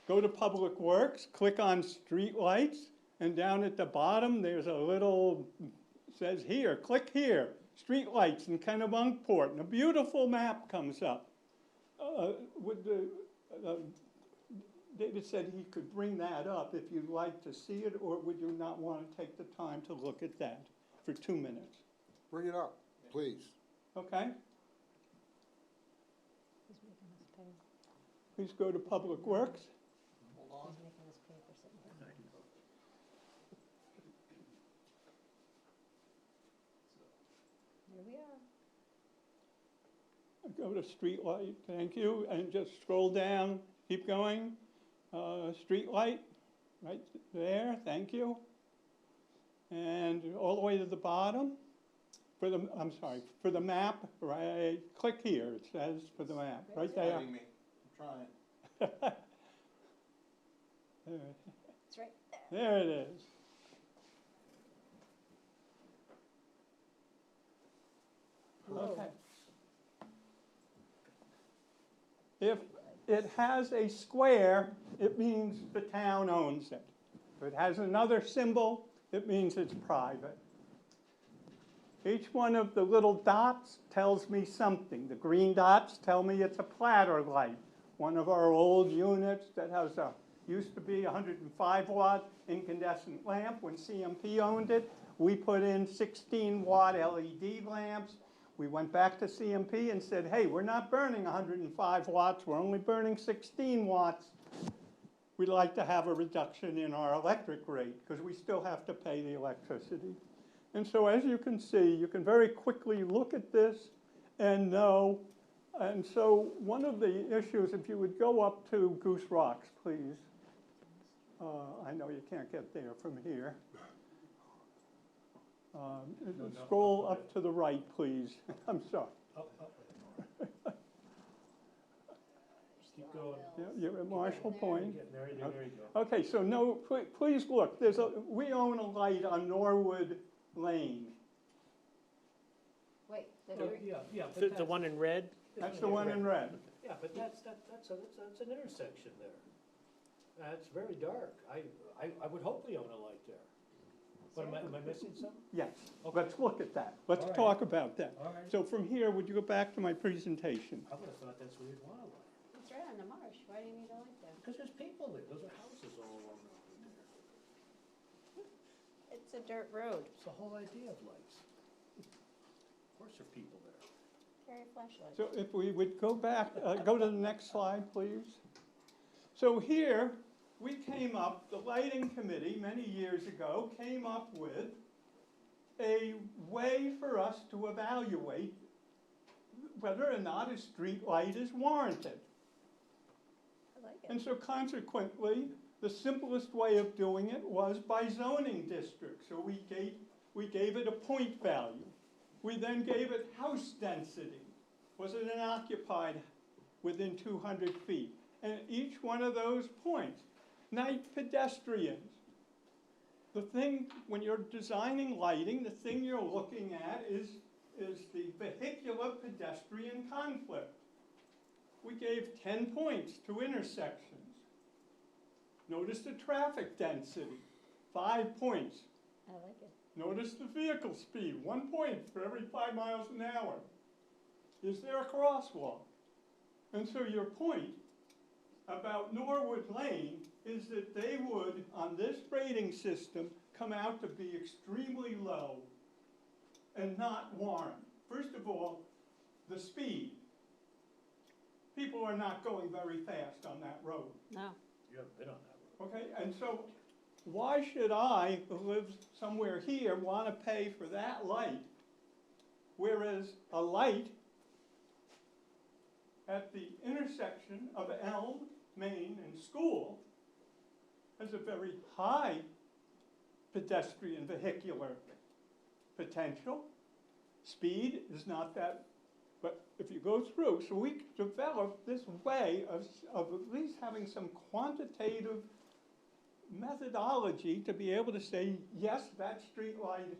go to Public Works, click on street lights, and down at the bottom there's a little, says here, click here, street lights in Kennebunkport, and a beautiful map comes up. David said he could bring that up if you'd like to see it, or would you not want to take the time to look at that for 2 minutes? Bring it up, please. Okay? Please go to Public Works. we are. Go to street light, thank you, and just scroll down, keep going. Street light, right there, thank you. And all the way to the bottom, I'm sorry, for the map, right, click here, it says for the map, right there. Driving me. I'm trying. There, It's right there. there it is. Okay. If it has a square, it means the town owns it. If it has another symbol, it means it's private. Each one of the little dots tells me something. The green dots tell me it's a platter light. One of our old units that has used to be 105 watt incandescent lamp. When CMP owned it, we put in 16 watt LED lamps. We went back to CMP and said, hey, we're not burning 105 watts, we're only burning 16 watts. We'd like to have a reduction in our electric rate because we still have to pay the electricity. And so as you can see, you can very quickly look at this and know. And so one of the issues, if you would go up to Goose Rocks, please. I know you can't get there from here. Scroll up to the right, please. I'm sorry. Keep going. Yeah, you're at Marshall Point. There you go. Okay, so no, please look. We own a light on Norwood Lane. Wait, Yeah, but The that's, one in red? That's the one in red. yeah, but that's an intersection there. It's very dark. I would hope we own a light there. But am I missing something? Yes, Okay. let's look at that. Let's All right. talk about that. All right. So from here, would you go back to my presentation? I would have thought that's where you'd want a light. It's right on the marsh. Why do you need a light there? Because there's people there. Those are houses all along there. It's a dirt road. It's the whole idea of lights. Of course there are people there. Carry a flashlight. So if we would go back, go to the next slide, please. So here, we came up, the lighting committee many years ago came up with a way for us to evaluate whether or not a street light is warranted. I like it. And so consequently, the simplest way of doing it was by zoning district. So we gave it a point value. We then gave it house density. Was it an occupied within 200 feet? And each one of those points, night pedestrians. The thing, when you're designing lighting, the thing you're looking at is the vehicular pedestrian conflict. We gave 10 points to intersections. Notice the traffic density, 5 points. I like it. Notice the vehicle speed, 1 point for every 5 miles an hour. Is there a crosswalk? And so your point about Norwood Lane is that they would, on this rating system, come out to be extremely low and not warrant. First of all, the speed. People are not going very fast on that road. No. You haven't been on that road. Okay, and so why should I, who live somewhere here, want to pay for that light, whereas a light at the intersection of Elm, Main, and School has a very high pedestrian vehicular potential. Speed is not that, but if you go through, so we developed this way of at least having some quantitative methodology to be able to say, yes, that street light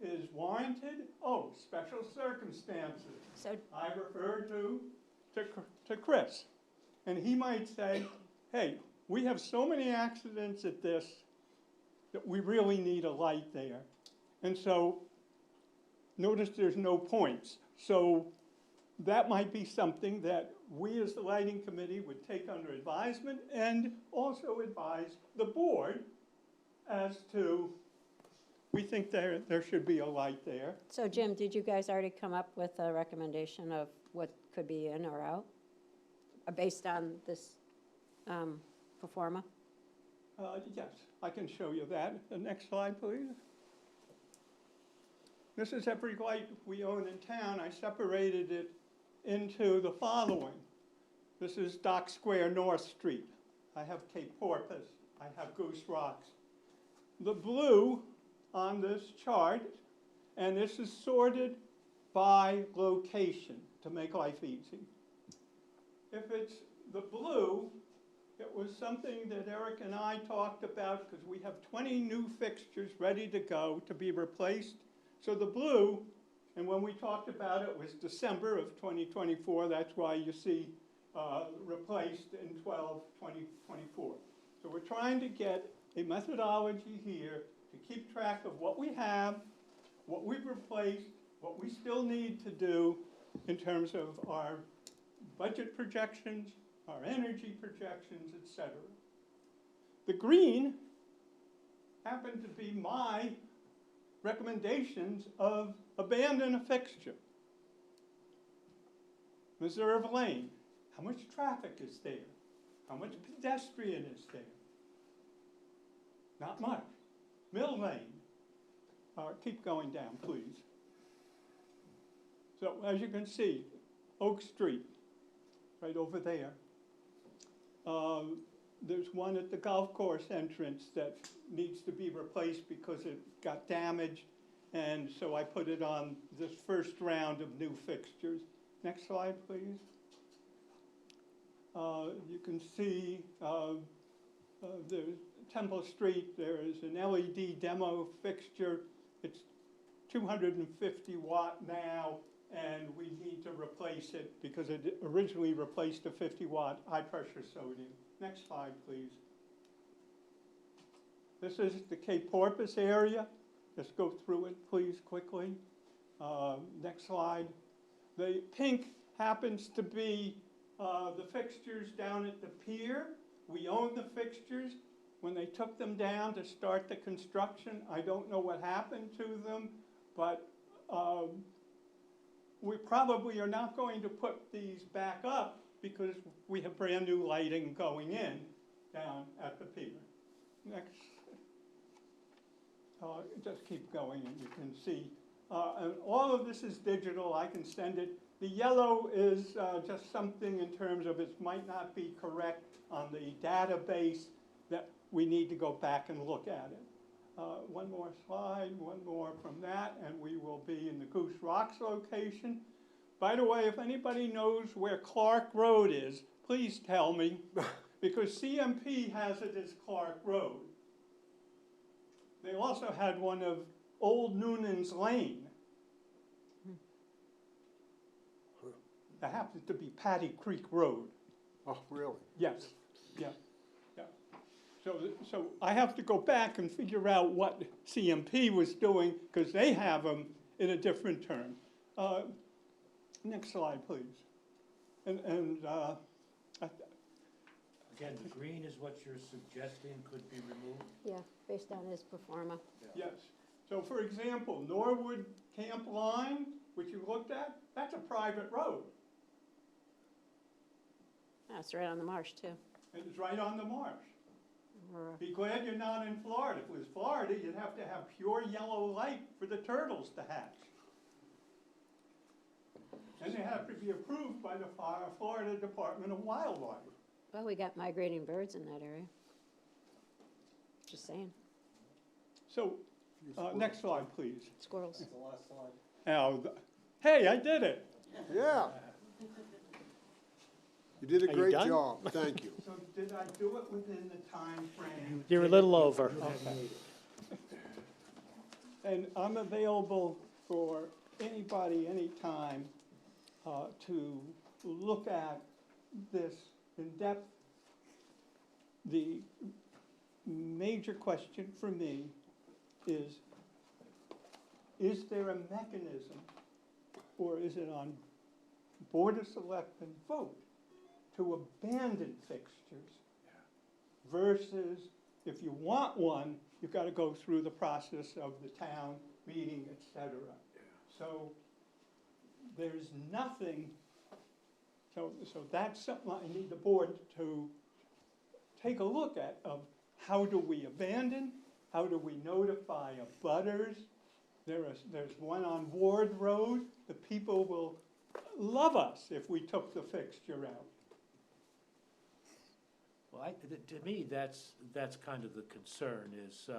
is warranted. Oh, special circumstances. So, I refer to Chris, and he might say, hey, we have so many accidents at this that we really need a light there. And so notice there's no points. So that might be something that we as the lighting committee would take under advisement and also advise the board as to, we think there should be a light there. so Jim, did you guys already come up with a recommendation of what could be in or out? Based on this pro forma? Yes, I can show you that. The next slide, please. This is every light we own in town. I separated it into the following. This is Dock Square North Street. I have Cape Porpoise. I have Goose Rocks. The blue on this chart, and this is sorted by location to make life easy. If it's the blue, it was something that Eric and I talked about because we have 20 new fixtures ready to go to be replaced. So the blue, and when we talked about it, was December of 2024. That's why you see replaced in 12/2024. So we're trying to get a methodology here to keep track of what we have, what we've replaced, what we still need to do in terms of our budget projections, our energy projections, etc. The green happened to be my recommendations of abandon a fixture. Reserve Lane, how much traffic is there? How much pedestrian is there? Not much. Mill Lane, keep going down, please. So as you can see, Oak Street, right over there. There's one at the golf course entrance that needs to be replaced because it got damaged, and so I put it on this first round of new fixtures. Next slide, please. You can see there's Temple Street. There is an LED demo fixture. It's 250 watt now, and we need to replace it because it originally replaced a 50 watt high pressure sodium. Next slide, please. This is the Cape Porpoise area. Let's go through it, please, quickly. Next slide. The pink happens to be the fixtures down at the pier. We own the fixtures. When they took them down to start the construction, I don't know what happened to them, but we probably are not going to put these back up because we have brand new lighting going in down at the pier. Next. Just keep going and you can see. And all of this is digital. I can send it. The yellow is just something in terms of it might not be correct on the database that we need to go back and look at it. One more slide, one more from that, and we will be in the Goose Rocks location. By the way, if anybody knows where Clark Road is, please tell me, because CMP has it as Clark Road. They also had one of Old Noonan's Lane. That happens to be Patty Creek Road. Oh, really? Yes, yeah, yeah. So I have to go back and figure out what CMP was doing because they have them in a different term. Next slide, please. Again, the green is what you're suggesting could be removed? Yeah, based on his performa. Yes. So for example, Norwood Camp Line, which you looked at, that's a private road. That's right on the marsh, too. It's right on the marsh. Or- Be glad you're not in Florida. If it was Florida, you'd have to have pure yellow light for the turtles to hatch. And they have to be approved by the Florida Department of Wildlife. Well, we got migrating birds in that area. Just saying, So, next slide, please. squirrels. The last slide. Now, hey, I did it. Yeah. You did a Are you great done? job, thank you. So did I do it within the time frame? You're a little over. Okay. And I'm available for anybody, anytime, to look at this in depth. The major question for me is there a mechanism, or is it on Board of Selectmen vote to abandon fixtures versus if you want one, you've got to go through the process of the town meeting, et cetera. So there's nothing, so that's something I need the board to take a look at of how do we abandon, how do we notify abutters, There's one on Ward Road. The people will love us if we took the fixture out. Well, to me, that's kind of the concern is,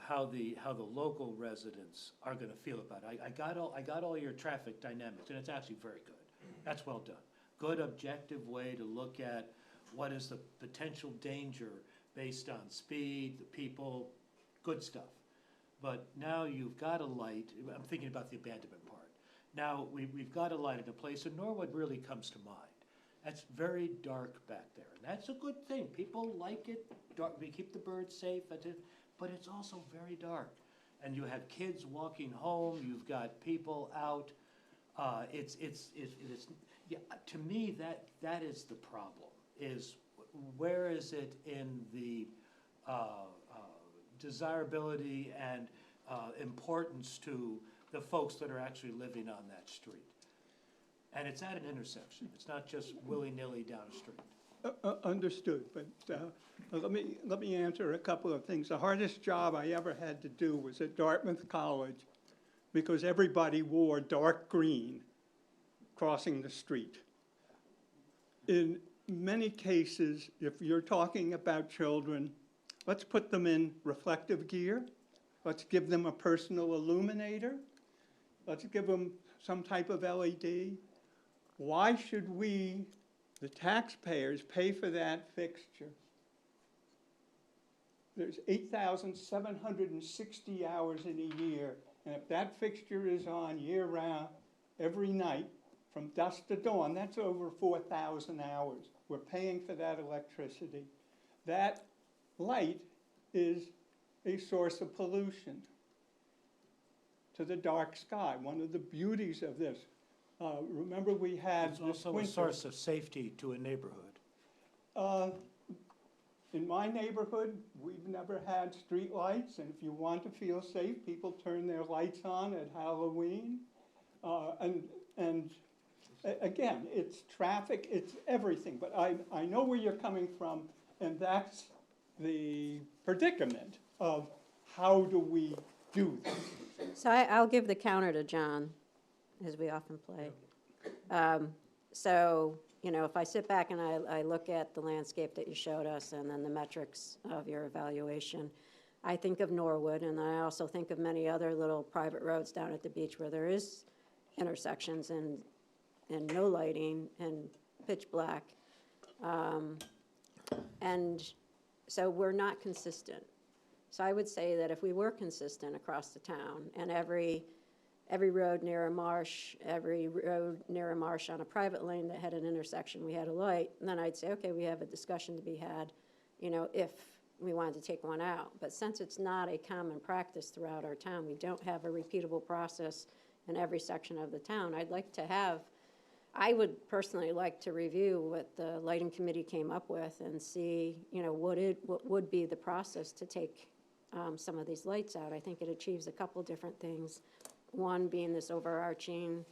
how the local residents are gonna feel about it. I got all your traffic dynamics, and it's actually very good. That's well done. Good objective way to look at what is the potential danger based on speed, the people, good stuff. But now you've got a light, I'm thinking about the abandonment part. Now, we've got a light in a place, and Norwood really comes to mind. That's very dark back there, and that's a good thing. People like it, dark, we keep the birds safe, but it's also very dark. And you have kids walking home, you've got people out. Yeah, to me, that is the problem, is where is it in the desirability and importance to the folks that are actually living on that street? And it's at an intersection, it's not just willy-nilly down a street. Understood, but let me answer a couple of things. The hardest job I ever had to do was at Dartmouth College, because everybody wore dark green crossing the street. In many cases, if you're talking about children, let's put them in reflective gear. Let's give them a personal illuminator. Let's give them some type of LED. Why should we, the taxpayers, pay for that fixture? There's 8,760 hours in a year, and if that fixture is on year-round, every night, from dusk to dawn, that's over 4,000 hours. We're paying for that electricity. That light is a source of pollution to the dark sky. One of the beauties of this, remember we had It's this also a winter. source of safety to a neighborhood. In my neighborhood, we've never had street lights, and if you want to feel safe, people turn their lights on at Halloween. Again, it's traffic, it's everything, but I know where you're coming from, and that's the predicament of how do we do this. So I'll give the counter to John, as we often play. So, you know, if I sit back and I look at the landscape that you showed us and then the metrics of your evaluation, I think of Norwood, and I also think of many other little private roads down at the beach where there is intersections and no lighting and pitch black. And so we're not consistent. So I would say that if we were consistent across the town, and every road near a marsh, every road near a marsh on a private lane that had an intersection, we had a light, and then I'd say, okay, we have a discussion to be had, you know, if we wanted to take one out. But since it's not a common practice throughout our town, we don't have a repeatable process in every section of the town. I would personally like to review what the lighting committee came up with and see, you know, what would be the process to take some of these lights out. I think it achieves a couple different things. One being this overarching,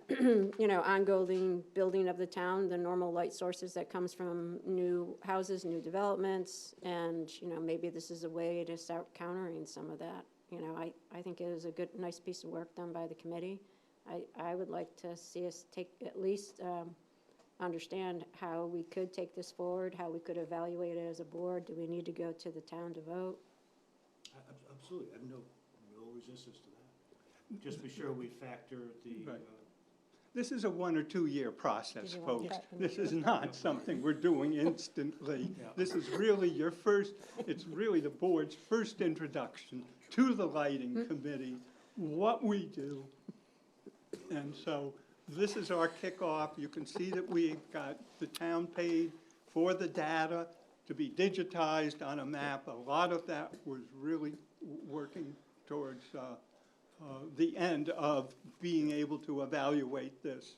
you know, ongoing building of the town, the normal light sources that comes from new houses, new developments, and, you know, maybe this is a way to start countering some of that. You know, I think it was a good, nice piece of work done by the committee. I would like to see us at least understand how we could take this forward, how we could evaluate it as a board. Do we need to go to the town to vote? Absolutely, I have no resistance to that. Just be sure we factor the. Right. This is a 1 or 2 year process, Did you want folks. that? This is not something we're doing instantly. Yeah. This is really it's really the board's first introduction to the lighting committee, what we do. And so this is our kickoff. You can see that we got the town paid for the data to be digitized on a map. A lot of that was really working towards the end of being able to evaluate this.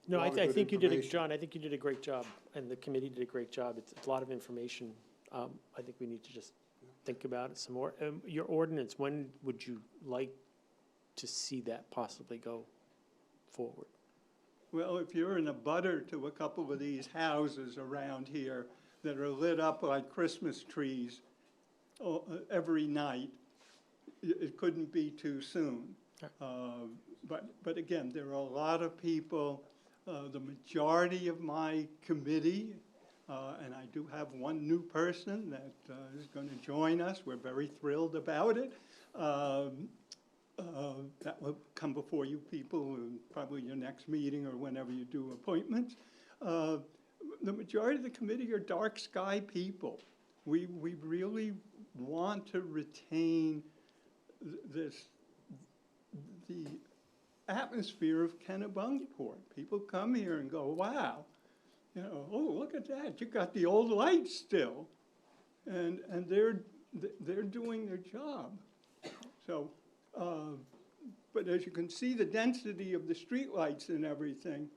No, A I lot of I good think you did, information. John, I think you did a great job, and the committee did a great job. It's a lot of information. I think we need to just think about it some more. Your ordinance, when would you like to see that possibly go forward? Well, if you're in a butter to a couple of these houses around here that are lit up like Christmas trees every night, it couldn't be too soon. But again, there are a lot of people, the majority of my committee, and I do have one new person that is going to join us. We're very thrilled about it. That will come before you people, probably your next meeting or whenever you do appointments. The majority of the committee are dark sky people. We really want to retain the atmosphere of Kennebunkport. People come here and go, wow, you know, oh, look at that, you got the old lights still. And they're doing their job. So, but as you can see, the density of the streetlights and everything,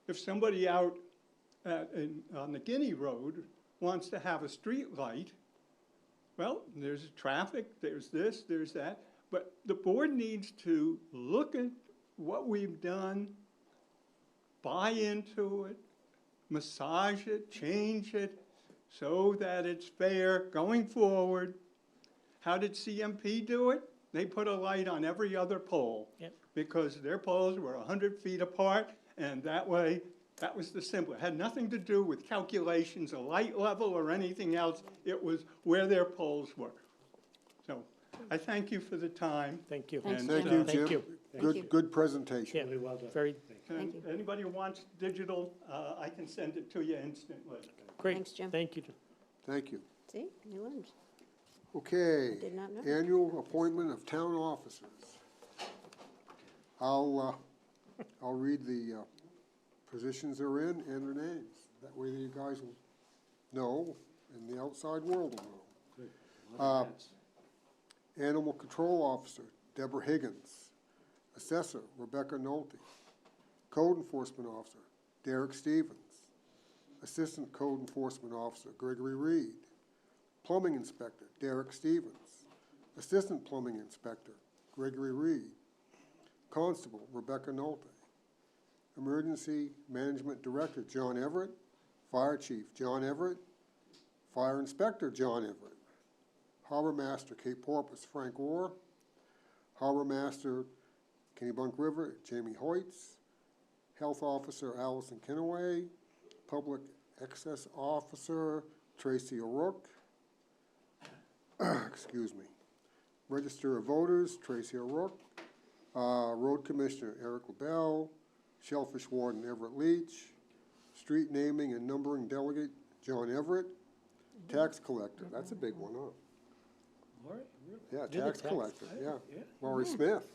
if somebody out on the Guinea Road wants to have a street light, well, there's traffic, there's this, there's that. But the board needs to look at what we've done, buy into it, massage it, change it, so that it's fair going forward. How did CMP do it? They put a light on every other pole. Yep. Because their poles were 100 feet apart, and that way, that was the simple. It had nothing to do with calculations of light level or anything else. It was where their poles were. So I thank you for the time. Thank you. Thanks, And, Thank Jim. you, Thank Jim. you. Thank you. Good presentation. Yeah, Really well done. very and Thank you. anybody who wants digital, I can send it to you instantly. great. Thanks, Jim. Thank you. Thank you. See, you learned. Okay. Did not know. Annual appointment of town officers. I'll read the positions they're in and their names. That way you guys will know, and the outside world will know. Good. A lot of hats. Animal Control Officer, Deborah Higgins. Assessor, Rebecca Nolte. Code Enforcement Officer, Derek Stevens. Assistant Code Enforcement Officer, Gregory Reed. Plumbing Inspector, Derek Stevens. Assistant Plumbing Inspector, Gregory Reed. Constable, Rebecca Nolte. Emergency Management Director, John Everett. Fire Chief, John Everett. Fire Inspector, John Everett. Harbor Master, Cape Porpoise, Frank Orr. Harbor Master, Kennebunk River, Jamie Hoyts. Health Officer, Allison Kennaway. Public Access Officer, Tracy O'Rourke. Excuse me. Register of Voters, Tracy O'Rourke. Road Commissioner, Eric LaBelle. Shellfish Warden, Everett Leach. Street Naming and Numbering Delegate, John Everett. Tax Collector, that's a big one, huh? Lori, really? Yeah, You're the tax tax- collector, yeah. Yeah. Laurie Smith.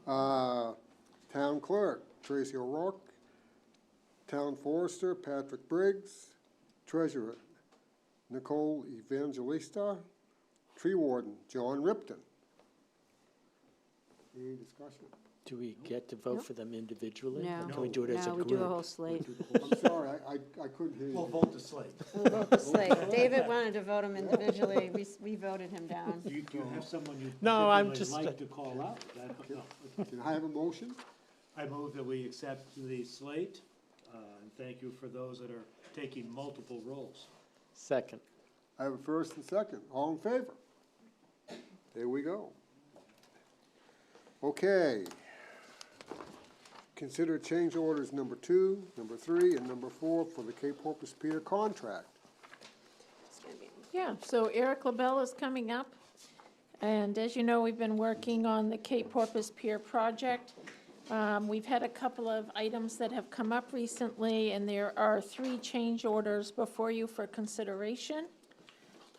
Town Clerk, Tracy O'Rourke. Town Forester, Patrick Briggs. Treasurer, Nicole Evangelista. Tree Warden, John Ripton. Any discussion? Do we get to vote for them individually? No. Or can we do it as a No, group? we do a whole slate. I'm sorry, I couldn't hear We'll you. vote the slate. We'll vote the slate. David wanted to vote him individually. We voted him down. Do you have someone you No, I'm particularly just- like to call out? No. Can I have a motion? I move that we accept the slate, and thank you for those that are taking multiple roles. Second. I have a first and second. All in favor? There we go. Okay. Consider change orders number 2, number 3, and number 4 for the Cape Porpoise Pier contract. Yeah, so Eric LaBelle is coming up. And as you know, we've been working on the Cape Porpoise Pier project. We've had a couple of items that have come up recently, and there are 3 change orders before you for consideration.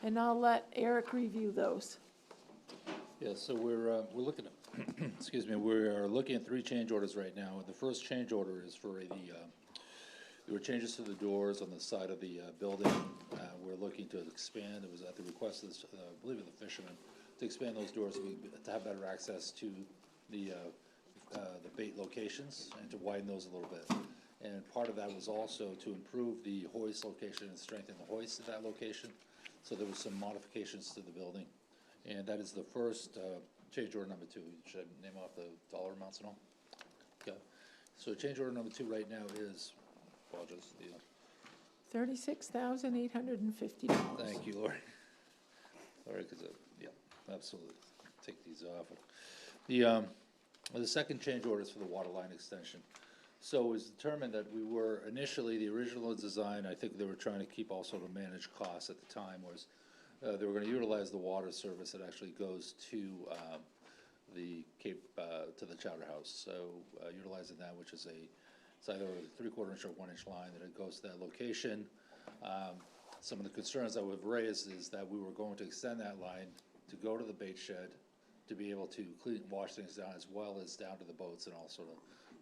And I'll let Eric review those. Yeah, so we're looking at, excuse me, we're looking at 3 change orders right now. The first change order is for there were changes to the doors on the side of the building. We're looking to expand, it was at the request of, I believe of the fishermen, to expand those doors to have better access to the bait locations and to widen those a little bit. And part of that was also to improve the hoist location and strengthen the hoist at that location. So there was some modifications to the building. And that is the first change order number 2. Should I name off the dollar amounts and all? Okay. So change order number 2 right now is, apologize, $36,850. thank you, Lori. All right, because, yeah, absolutely. take these off. The second change order is for the water line extension. So it was determined that we were, initially, the original design, I think they were trying to keep also to manage costs at the time, was they were gonna utilize the water service that actually goes to the Cape, to the Chowder House. So utilizing that, which is it's either a 3/4 inch or 1 inch line, that it goes to that location. Some of the concerns that we've raised is that we were going to extend that line to go to the bait shed, to be able to wash things down, as well as down to the boats, and also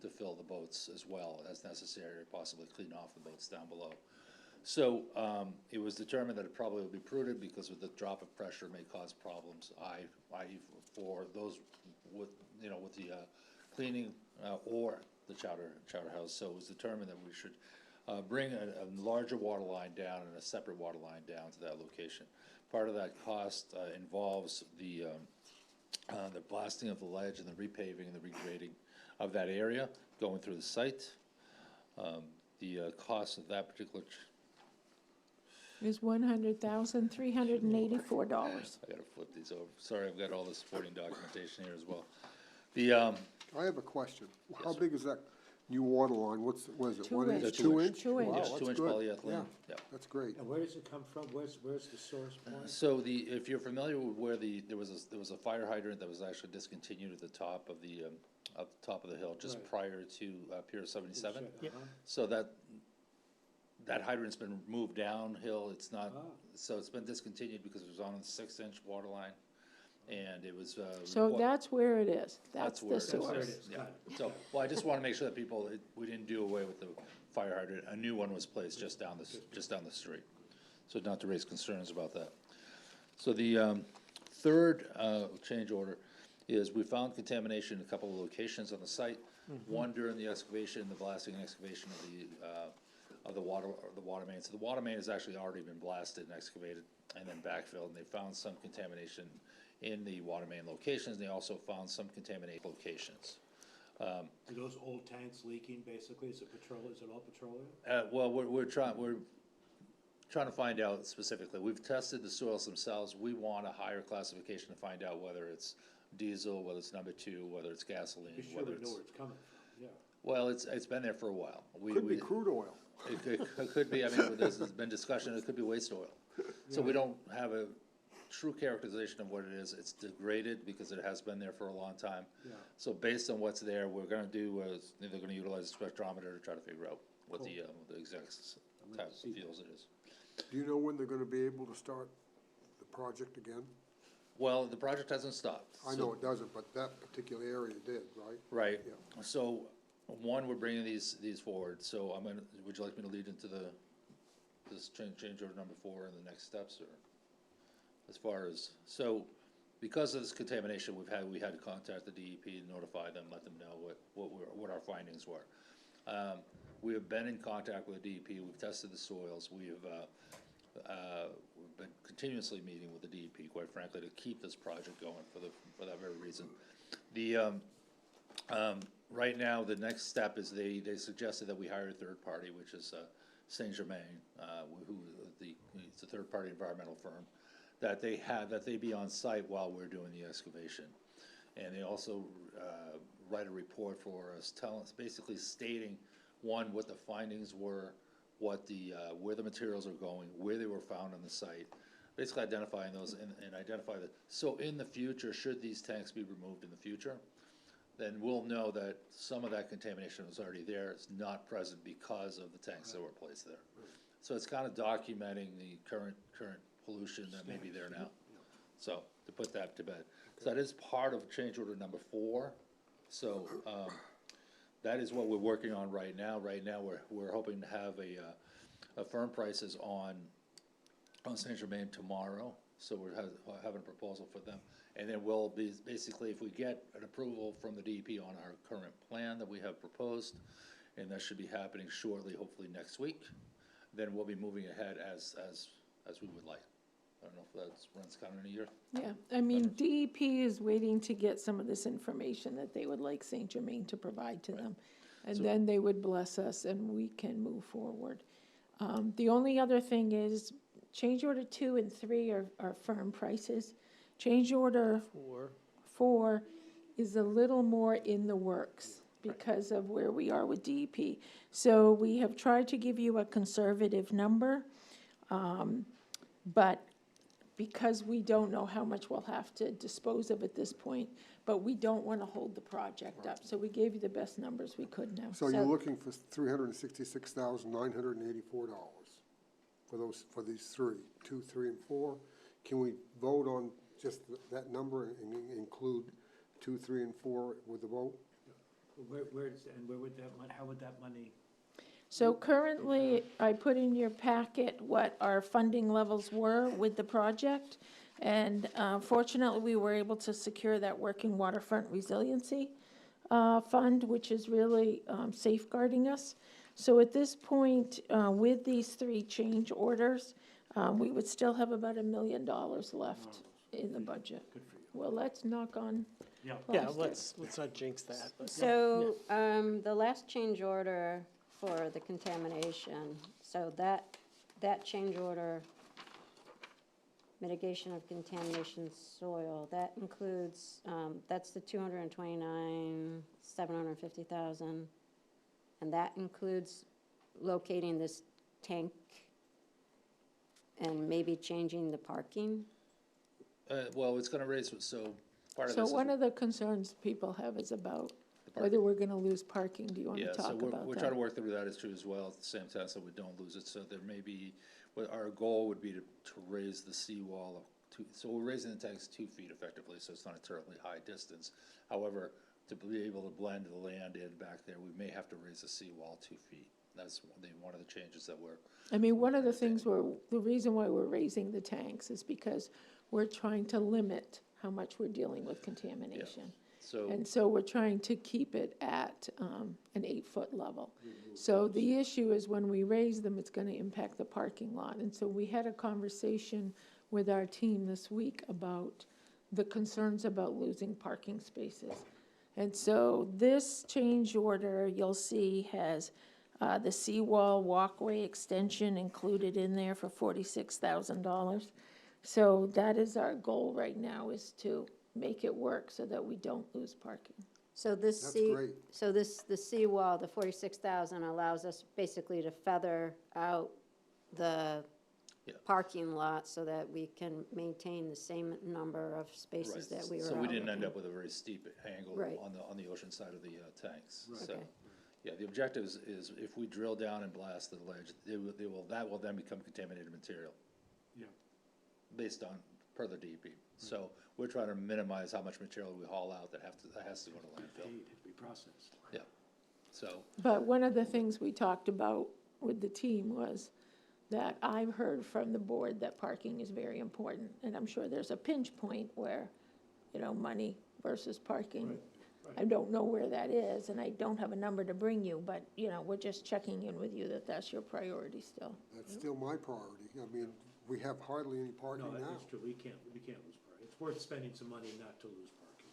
to fill the boats as well as necessary, or possibly clean off the boats down below. So it was determined that it probably would be prudent, because with the drop of pressure may cause problems, i.e. for those with, with the cleaning or the chowder house. So it was determined that we should bring a larger water line down and a separate water line down to that location. Part of that cost involves the blasting of the ledge and the repaving and the regrading of that area going through the site. The cost of that particular Is $100,384. I gotta flip these over. Sorry, I've got all the supporting documentation here as well. I have a question. How sir. big is that new water line? What is it, 2 1 inch, inch. 2 inch? 2 inch. Wow, Yes, that's 2-inch good. polyethylene. Yeah, Yeah. that's great. And where does it come from? Where's the source point? So if you're familiar with where there was a fire hydrant that was actually discontinued at the top of the hill, just Right. prior to Pier 77. Yep. So that hydrant's been moved downhill. It's not, Ah. so it's been discontinued because it was on the 6-inch water line, and it was. So that's where it is. That's where the it is. That's where it source. is. Yeah, Got it. so, well, I just wanna make sure that we didn't do away with the fire hydrant. A new one was placed just down the street. So not to raise concerns about that. So the third change order is we found contamination in a couple of locations on the site. One during the excavation, the blasting and excavation of the water main. So the water main has actually already been blasted and excavated and then backfilled, and they found some contamination in the water main locations. They also found some contaminated locations. Are those old tanks leaking, basically? Is it all petroleum? Well, we're trying to find out specifically. We've tested the soils themselves. We want a higher classification to find out whether it's diesel, whether it's number 2, whether it's gasoline, Be sure whether we know it's. where it's coming from, yeah. Well, it's been there for a while. Could be crude oil. It could be, I mean, there's been discussion, it could be waste oil. So we don't have a true characterization of what it is. It's degraded because it has been there for a long time. Yeah. So based on what's there, we're gonna do, they're gonna utilize a spectrometer to try to figure out what the exact type of fuels it is. Do you know when they're gonna be able to start the project again? Well, the project hasn't stopped. I know it doesn't, but that particular area did, right? Right, Yeah. so, one, we're bringing these forward, so would you like me to lead into this change order number 4 and the next steps, or? As far as, so, because of this contamination we had to contact the DEP and notify them, let them know what our findings were. We have been in contact with the DEP, we've tested the soils, we've been continuously meeting with the DEP, quite frankly, to keep this project going for that very reason. Right now, the next step is they suggested that we hire a third party, which is Saint Germain, it's a third party environmental firm, that they be on site while we're doing the excavation. And they also write a report for us, basically stating, one, what the findings were, what where the materials are going, where they were found on the site, basically identifying those and identify that. So in the future, should these tanks be removed in the future, then we'll know that some of that contamination was already there. It's not present because of the tanks that were placed there. So it's kind of documenting the current pollution that may be there now. So to put that to bed. So that is part of change order number 4. So that is what we're working on right now. Right now, we're hoping to have a firm prices on Saint Germain tomorrow. So we're having a proposal for them. And then we'll be, basically, if we get an approval from the DEP on our current plan that we have proposed, and that should be happening shortly, hopefully next week, then we'll be moving ahead as we would like. I don't know if that runs counter in a year. Yeah, I mean, DEP is waiting to get some of this information that they would like Saint Germain to provide to them. And then they would bless us and we can move forward. The only other thing is, change order 2 and 3 are firm prices. Change order 4 is a little more in the works because of where we are with DEP. So we have tried to give you a conservative number, but because we don't know how much we'll have to dispose of at this point, but we don't want to hold the project up. So we gave you the best numbers we could now. So you're looking for $366,984 for these three, 2, 3, and 4. Can we vote on just that number and include 2, 3, and 4 with the vote? Where would that how would that money? So currently, I put in your packet what our funding levels were with the project. And fortunately, we were able to secure that working waterfront resiliency fund, which is really safeguarding us. So at this point, with these 3 change orders, we would still have about $1 million left in the budget. Good for you. Well, let's knock on Yeah. Yeah, plastic. let's not jinx that. but- So, the last change order for the contamination, so that change order, mitigation of contamination soil, that includes, that's the 750,000. And that includes locating this tank and maybe changing the parking? Well, it's gonna raise, so part of So this is. one of the concerns people have is about the parking. whether we're gonna lose parking. Do you want to Yeah, so talk about that? we're trying to work through that issue as well, at the same time, so we don't lose it, so there may be, well, our goal would be to raise the seawall of so we're raising the tanks 2 feet effectively, so it's not a terribly high distance. However, to be able to blend the land in back there, we may have to raise the seawall 2 feet. That's one of the changes that we're. I mean, one of the things the reason why we're raising the tanks is because we're trying to limit how much we're dealing with contamination. So, And so we're trying to keep it at an 8-foot level. So the issue is when we raise them, it's gonna impact the parking lot. And so we had a conversation with our team this week about the concerns about losing parking spaces. And so this change order, you'll see, has the seawall walkway extension included in there for $46,000. So that is our goal right now, is to make it work so that we don't lose parking. So this That's sea, great. so the seawall, the 46,000 allows us basically to feather out the Yeah. parking lot so that we can maintain the same number of spaces that we were so we didn't already- end up with a very steep angle Right. on the ocean side of the tanks. Right. So, Okay. yeah, the objective is if we drill down and blast the ledge, that will then become contaminated material. Yeah. Based on, per the DEP. So we're trying to minimize how much material we haul out that has to go to landfill. Paid to be processed. Yeah, so, But one of the things we talked about with the team was that I've heard from the board that parking is very important. And I'm sure there's a pinch point where, money versus parking. Right. I don't know where that is, and I don't have a number to bring you, but, we're just checking in with you that that's your priority still. That's still my priority. I mean, we have hardly any parking No, now. that's true, we can't lose parking. It's worth spending some money not to lose parking.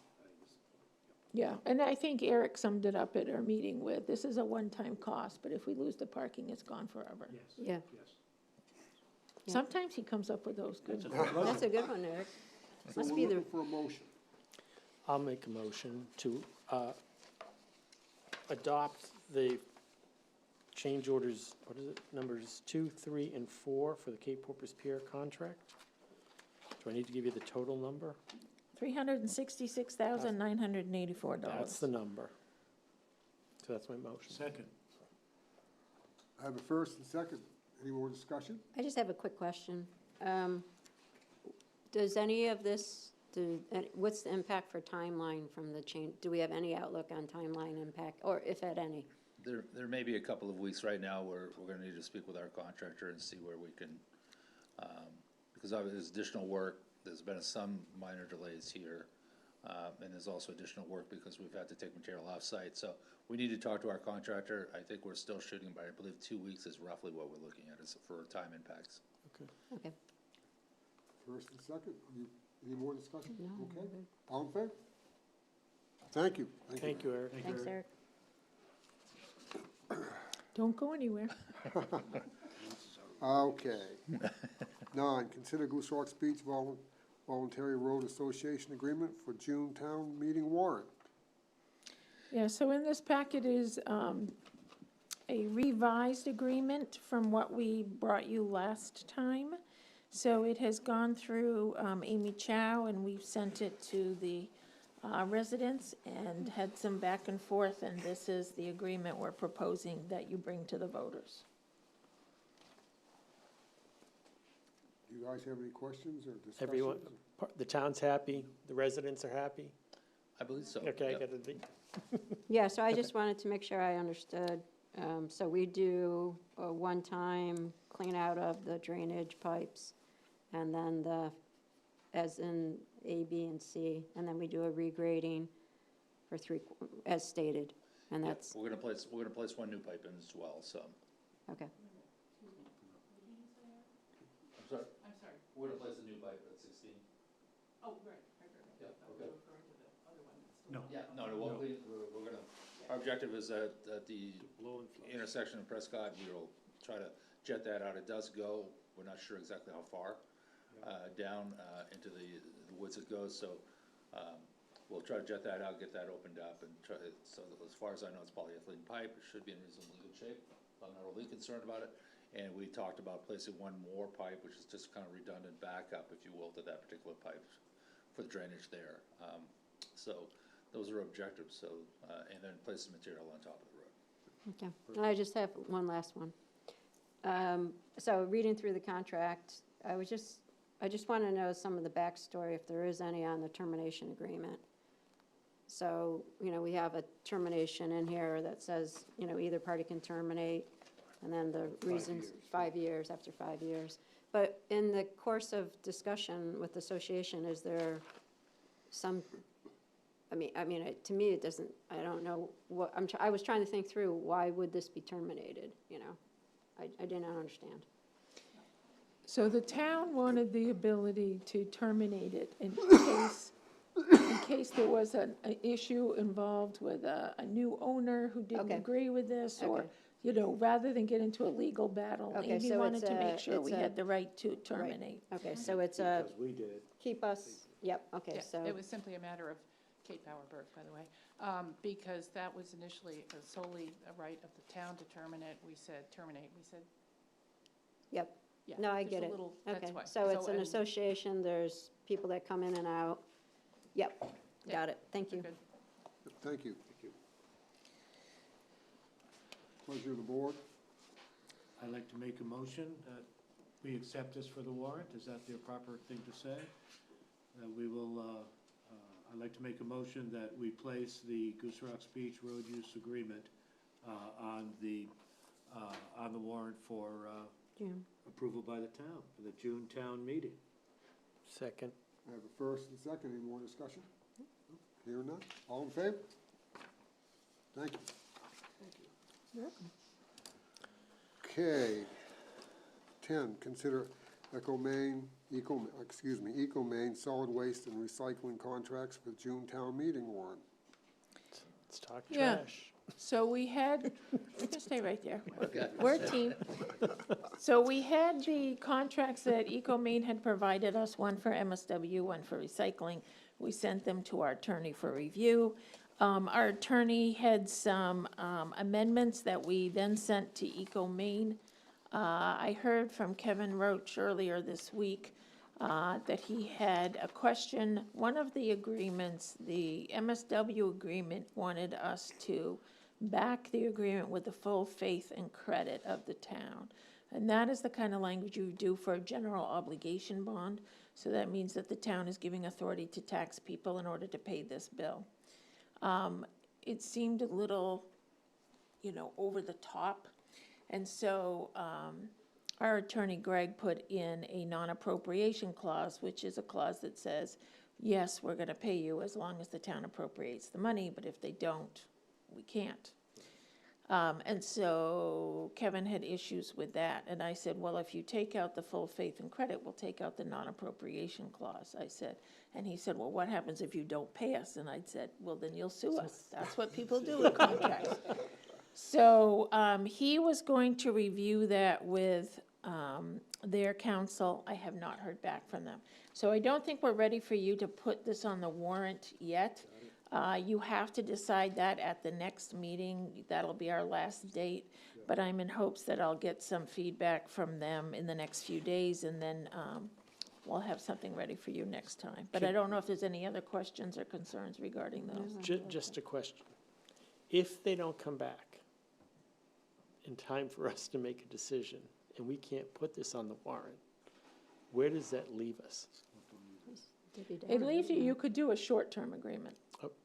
Yeah, and I think Eric summed it up at our meeting with, this is a one-time cost, but if we lose the parking, it's gone forever. Yes, Yeah, yes. Yeah. Sometimes he comes up with those good. that's a good one, Eric. So Must we're be the, looking for a motion. I'll make a motion to adopt the change orders, what is it, numbers 2, 3, and 4 for the Cape Porpoise Pier contract. Do I need to give you the total number? $366,984. That's the number. So that's my motion. Second, I have a first and second. Any more discussion? I just have a quick question. Does any of this, what's the impact for timeline from the change? Do we have any outlook on timeline impact, or if at any? there may be a couple of weeks right now where we're gonna need to speak with our contractor and see where we can, because obviously there's additional work, there's been some minor delays here, and there's also additional work because we've had to take material off-site, so we need to talk to our contractor. I think we're still shooting by, I believe, 2 weeks is roughly what we're looking at is for time impacts. Okay. First and second. Any more discussion? No, I'm Okay. good. All in favor? Thank you. Thank you, Eric. Thanks, Eric. Don't go anywhere. Okay. 9, consider Goose Rock Beach Voluntary Road Association Agreement for June Town Meeting warrant. Yeah, so in this packet is a revised agreement from what we brought you last time. So it has gone through Amy Chow, and we've sent it to the residents and had some back and forth, and this is the agreement we're proposing that you bring to the voters. Do you guys have any questions or discussions? Everyone, the town's happy, the residents are happy? I believe so. Okay, Yep. got it. Yeah, so I just wanted to make sure I understood. So we do a one-time clean out of the drainage pipes, and then as in A, B, and C, and then we do a regrading for as stated, and Yep, that's, we're gonna place one new pipe in as well, so. okay. I'm sorry? We're gonna place a new pipe at 16. Oh, right. Yeah, okay. No. Yeah, no, we're gonna, our objective is at the intersection of Prescott, we will try to jet that out. It does go, we're not sure exactly how far, down, into the woods it goes, so, we'll try to jet that out, get that opened up, and try, so as far as I know, it's polyethylene pipe, it should be in reasonably good shape. I'm not overly concerned about it, and we talked about placing one more pipe, which is just kind of redundant backup, if you will, to that particular pipe for the drainage there. So, those are objectives, so, and then place the material on top of the road. Okay, and I just have one last one. So reading through the contract, I just want to know some of the backstory, if there is any, on the termination agreement. So, we have a termination in here that says, either party can terminate, and then the reasons, 5 years, after 5 years. But in the course of discussion with the association, is there some, to me, it doesn't, I don't know what, I was trying to think through, why would this be terminated, I did not understand. So the town wanted the ability to terminate it in case there was an issue involved with a new owner who didn't Okay. agree with this, or, Okay. Rather than get into a legal battle. Okay, Amy so wanted it's to a- make sure we it's a- had the right to terminate. Okay, so it's a, Because we did. keep us, yep, okay, Yeah, so. it was simply a matter of Kate Bowerberg, by the way, because that was initially solely a right of the town to terminate. We said terminate. We said, Yep, yeah. no, I just get a it. little- that's Okay, why. so it's an and association, there's people that come in and out. Yep, Yeah, got it, thank we're you. good. Thank you. Pleasure of the board. I'd like to make a motion that we accept this for the warrant. Is that the proper thing to say? That we will, I'd like to make a motion that we place the Goose Rocks Beach Road Use Agreement on the warrant for June. approval by the town, for the June town meeting. Second. I have a first and second. Any more discussion? Here none. All in favor? Thank you. You're welcome. Okay. 10, consider EcoMaine solid waste and recycling contracts for June town meeting warrant. Let's talk Yeah. trash. So we had, you can stay right there. Okay. We're a team. So we had the contracts that EcoMaine had provided us, one for MSW, one for recycling. We sent them to our attorney for review. Our attorney had some amendments that we then sent to EcoMaine. I heard from Kevin Roach earlier this week that he had a question. One of the agreements, the MSW agreement, wanted us to back the agreement with the full faith and credit of the town. And that is the kind of language you do for a general obligation bond. So that means that the town is giving authority to tax people in order to pay this bill. It seemed a little, over the top. And so our attorney, Greg, put in a non-appropriation clause, which is a clause that says, yes, we're going to pay you as long as the town appropriates the money, but if they don't, we can't. And so Kevin had issues with that. And I said, well, if you take out the full faith and credit, we'll take out the non-appropriation clause, I said. And he said, well, what happens if you don't pay us? And I said, well, then you'll sue us. That's what people do in contracts. So he was going to review that with their counsel. I have not heard back from them. So I don't think we're ready for you to put this on the warrant yet. You have to decide that at the next meeting. That'll be our last date. But I'm in hopes that I'll get some feedback from them in the next few days, and then we'll have something ready for you next time. But I don't know if there's any other questions or concerns regarding those. Just a question. If they don't come back in time for us to make a decision, and we can't put this on the warrant, where does that leave us? It leaves you, you could do a short-term agreement.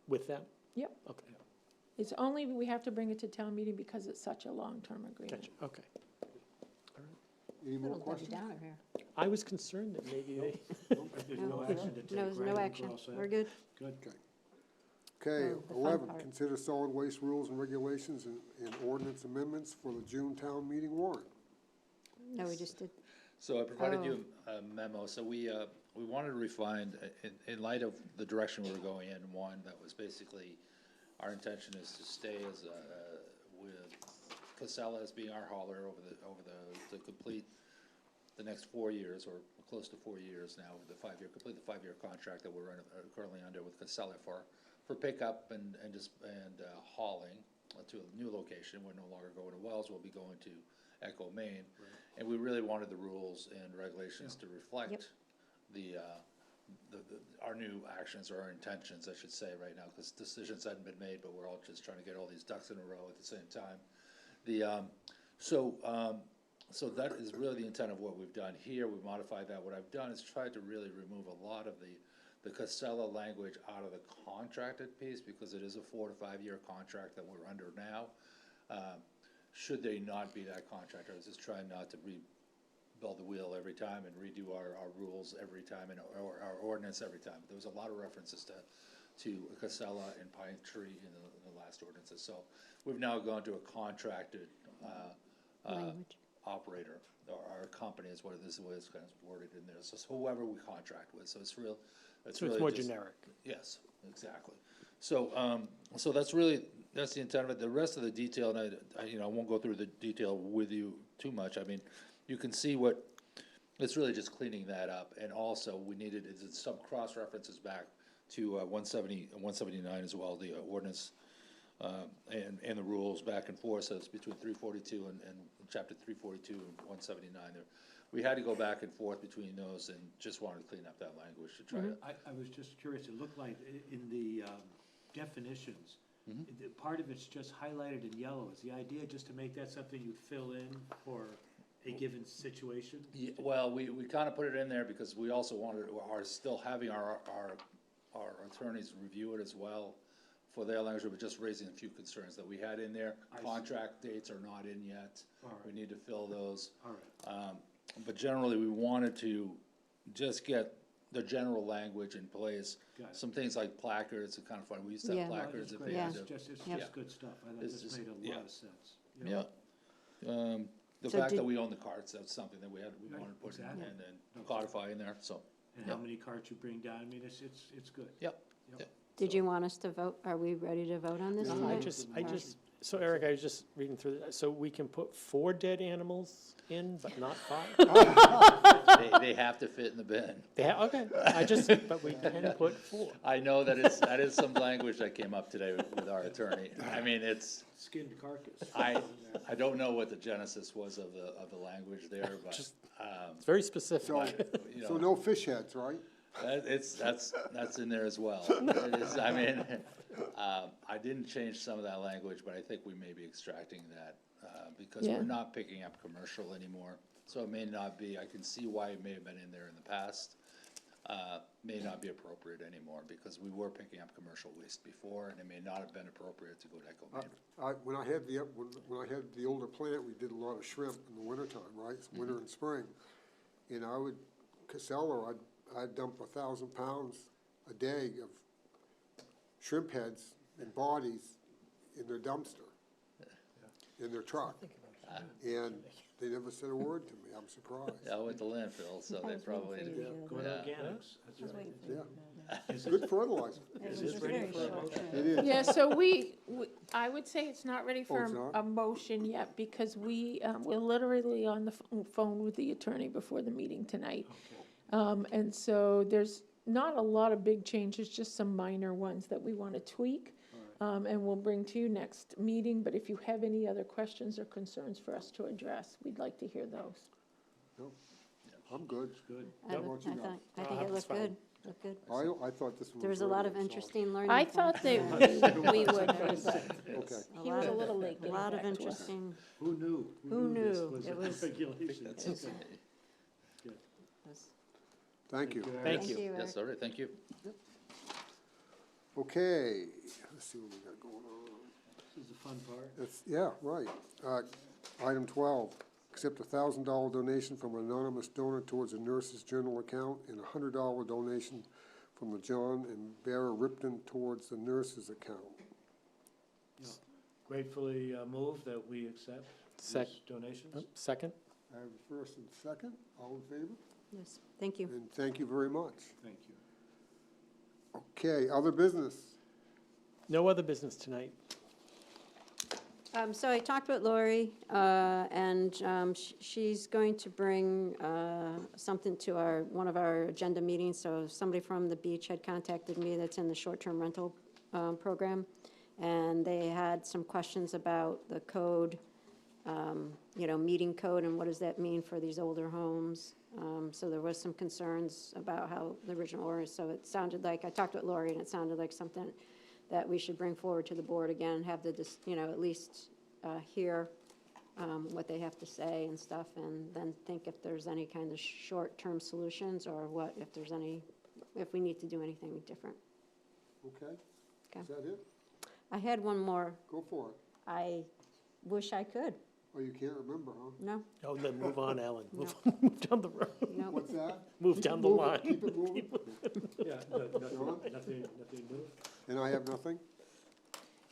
With them? Yep. Okay, It's only, we have to bring it to town meeting because it's such a long-term agreement. gotcha, okay. Any more Little Debbie questions? Downer here. I was concerned that maybe they, There's no action to take, No, right? there's I no think action. all set. We're good. Good. Okay, Oh, the fun 11, part. consider solid waste rules and regulations and ordinance amendments for the June town meeting warrant. No, we just did. So I provided Oh. you a memo, so we wanted to refine, in light of the direction we were going in, one, that was basically, our intention is to stay as, with Casella as being our hauler to complete the next 4 years, or close to 4 years now, with the complete the 5-year contract that we're currently under with Casella for pickup and hauling to a new location. We're no longer going to Wells, we'll be going to Echo, Maine. And we really wanted the rules and regulations to reflect our new actions, or our intentions, I should say, right now, because decisions hadn't been made, but we're all just trying to get all these ducks in a row at the same time. So that is really the intent of what we've done here. We've modified that. What I've done is tried to really remove a lot of the Casella language out of the contracted piece, because it is a 4 to 5 year contract that we're under now. Should they not be that contract, I was just trying not to rebuild the wheel every time and redo our rules every time, or our ordinance every time. There was a lot of references to Casella and Pine Tree in the last ordinances. So we've now gone to a contracted Language. operator, or our company is what it is, the way it's kind of worded in there. So whoever we contract with, so it's real. so it's more generic. Yes, exactly. So, so that's the intent of it. The rest of the detail, and I won't go through the detail with you too much. I mean, you can see it's really just cleaning that up. And also, we needed some cross references back to 170 and 179 as well, the ordinance and the rules back and forth. So it's between 342 and chapter 342 and 179 there. We had to go back and forth between those, and just wanted to clean up that language to try to. I was just curious, it looked like in the definitions, part of it's just highlighted in yellow. Is the idea just to make that something you fill in for a given situation? Yeah, well, we kind of put it in there because we also are still having our attorneys review it as well for their language. We're just raising a few concerns that we had in there. I see. Contract dates are not in yet. All right. We need to fill those. All right. But generally, we wanted to just get the general language in place. Got it. Some things like placards are kind of fun. We used to Yeah. have No, placards it's if great. they had It's to. just, it's Yeah. just good stuff. I thought It's this just- made a yeah. lot of sense. Yeah. The So fact did- that we own the carts, that's something that we Right, wanted to put in exactly. and then codify in there, so. And Yeah. how many carts you bring down, I mean, it's good. Yep. Did you want us to vote? Are we ready to vote on this Yeah. tonight? So Eric, I was just reading through that. So we can put 4 dead animals in, but not 5? They have to fit in the bin. Okay, but we can put 4. I know that is some language that came up today with our attorney. I mean, Skinned carcass. I don't know what the genesis was of the language there, but, It's very specific. So, you so know, no fish heads, right? that's in there as well. It is, I mean, I didn't change some of that language, but I think we may be extracting that, because Yeah. we're not picking up commercial anymore. So it may not be, I can see why it may have been in there in the past. May not be appropriate anymore, because we were picking up commercial waste before, and it may not have been appropriate to go to Echo Maine. When I had the older plant, we did a lot of shrimp in the wintertime, right? Winter and spring. And Casella, I'd dump 1,000 pounds a day of shrimp heads and bodies in their dumpster, in their truck. And they never said a word to me. I'm surprised. Yeah, I went to landfill, so they probably, Go to Yeah. organics. That's right. Yeah. Good fertilizer. Is this ready for a motion? It is. Yeah, so I would say it's not ready Oh, for it's not? a motion yet, because we're literally on the phone with the attorney before the meeting tonight. And so there's not a lot of big changes, just some minor ones that we want to tweak. And we'll bring to you next meeting, but if you have any other questions or concerns for us to address, we'd like to hear those. I'm good. Good. I How about you guys? think it that's looked fine. good, looked good. I thought this one was. There was a lot of very solid. interesting learning. I points. thought that we would, but Okay. he was a little late A getting lot of back to us. interesting, Who knew? Who this knew? was It a was- regulation? Thank you. Thank you. Eric. Yes, all right, thank you. Okay, let's see what we got going on. This is the fun part. Yeah, right. Item 12, accept a $1,000 donation from an anonymous donor towards the nurse's general account and a $100 donation from the John and Bear Ripton towards the nurse's account. Gratefully move that we accept Sec- these donations. Second? I have a first and second, all in favor? yes, thank you. And thank you very much. Thank you. Okay, other business? No other business tonight. So I talked with Lori, and she's going to bring something to one of our agenda meetings. So somebody from the beach had contacted me that's in the short-term rental program, and they had some questions about the code, meeting code, and what does that mean for these older homes. So there was some concerns about how the original ordinance, so it sounded like, I talked with Lori, and it sounded like something that we should bring forward to the board again, have the, at least hear what they have to say and stuff, and then think if there's any kind of short-term solutions, or if we need to do anything different. Okay. Okay. Is that it? I had one more. Go for it. I wish I could. Oh, you can't remember, huh? No, Oh, then move on, Ellen. No. Move down the road. no. What's that? Move down the Move it, line. Keep it moving. Yeah, nothing new? And I have nothing?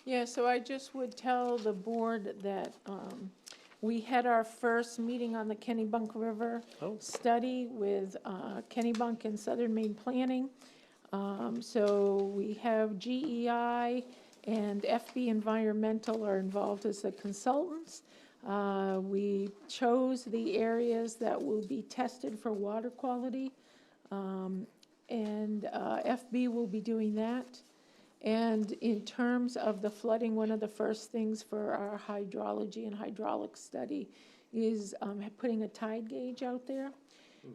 Yeah, so I just would tell the board that we had our first meeting on the Kennebunk River Oh. study with Kennebunk and Southern Maine Planning. So we have GEI and FB Environmental are involved as the consultants. We chose the areas that will be tested for water quality, and FB will be doing that. And in terms of the flooding, one of the first things for our hydrology and hydraulic study is putting a tide gauge out there.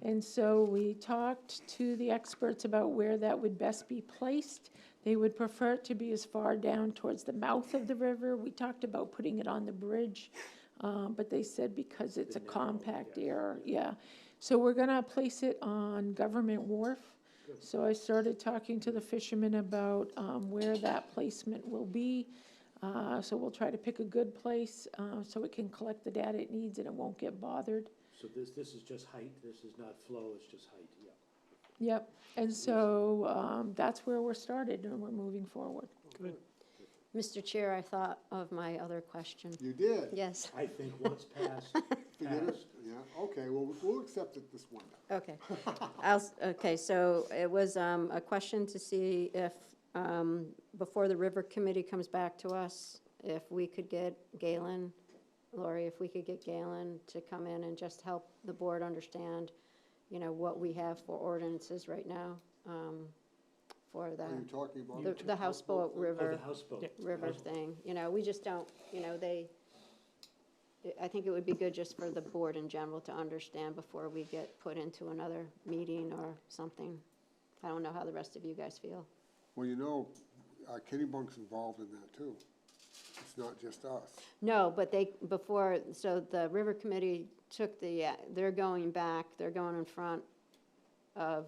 And so we talked to the experts about where that would best be placed. They would prefer it to be as far down towards the mouth of the river. We talked about putting it on the bridge, but they said because it's a compact area, yeah. So we're gonna place it on Government Wharf. So I started talking to the fishermen about where that placement will be. So we'll try to pick a good place so it can collect the data it needs and it won't get bothered. So this is just height, this is not flow, it's just height, yeah. Yep, and so that's where we're started and we're moving forward. Good. Mr. Chair, I thought of my other question. You did? Yes, I think once passed, Forget it? Yeah, okay, well, we'll accept it this one. okay. Okay, so it was a question to see if, before the River Committee comes back to us, if we could get Galen, Lori, if we could get Galen to come in and just help the board understand, what we have for ordinances right now, for Are you talking about? the houseboat oh, river. the houseboat. River thing, we just don't, I think it would be good just for the board in general to understand before we get put into another meeting or something. I don't know how the rest of you guys feel. Well, Kennebunk's involved in that too. It's not just us. No, but so the River Committee took they're going in front of,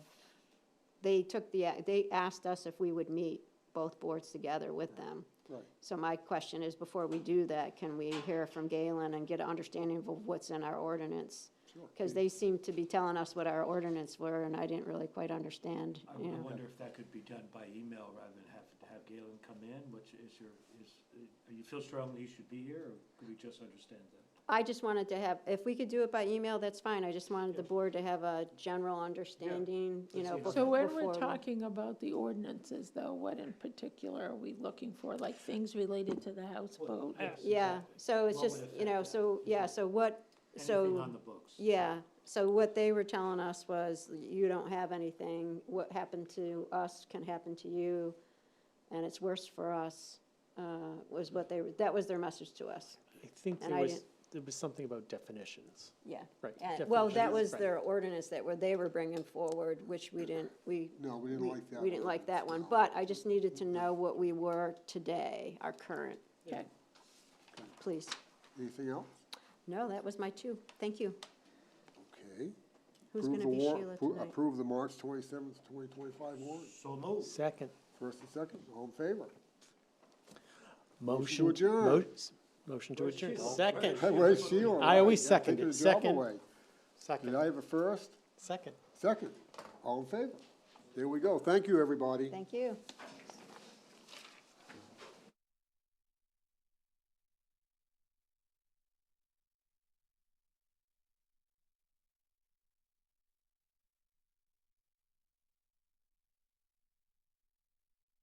they asked us if we would meet both boards together with them. Right. So my question is, before we do that, can we hear from Galen and get an understanding of what's in our ordinance? Sure. Because they seem to be telling us what our ordinance were, and I didn't really quite understand, I wonder if that could be done by email rather than have Galen come in? Which is you feel strongly he should be here, or could we just understand that? I just wanted to have, if we could do it by email, that's fine. I just wanted the board to have a general understanding, you know, Let's So when before we're we- talking about the ordinances, though, what in particular are we looking for? Like things related to the houseboat? Yes, Yeah, exactly. so it's What would just, affect you know, that? so, yeah, so what, Anything on so, the books? yeah. So what they were telling us was, you don't have anything, what happened to us can happen to you, and it's worse for us, was what that was their message to us. I think And there was something about definitions. Yeah. Right. Well, that definitions, was right. their ordinance they were bringing forward, which we didn't No, we didn't like that. We didn't like that one, but I just needed to know what we were today, our current. Okay. Please. Anything else? No, that was my two. Thank you. Okay. Who's Approve gonna the be war- Sheila appro- tonight? Approve the March 27th, 2025 warrant. So moved. Second. First and second, all in favor? Motion. to adjourn. Motion to Where's adjourn. Sheila? Second. Where's Sheila? I always Yeah, second taking it. the job Second. away. Did Second. I have a first? Second. Second. All in favor? There we go. Thank you, everybody. Thank you.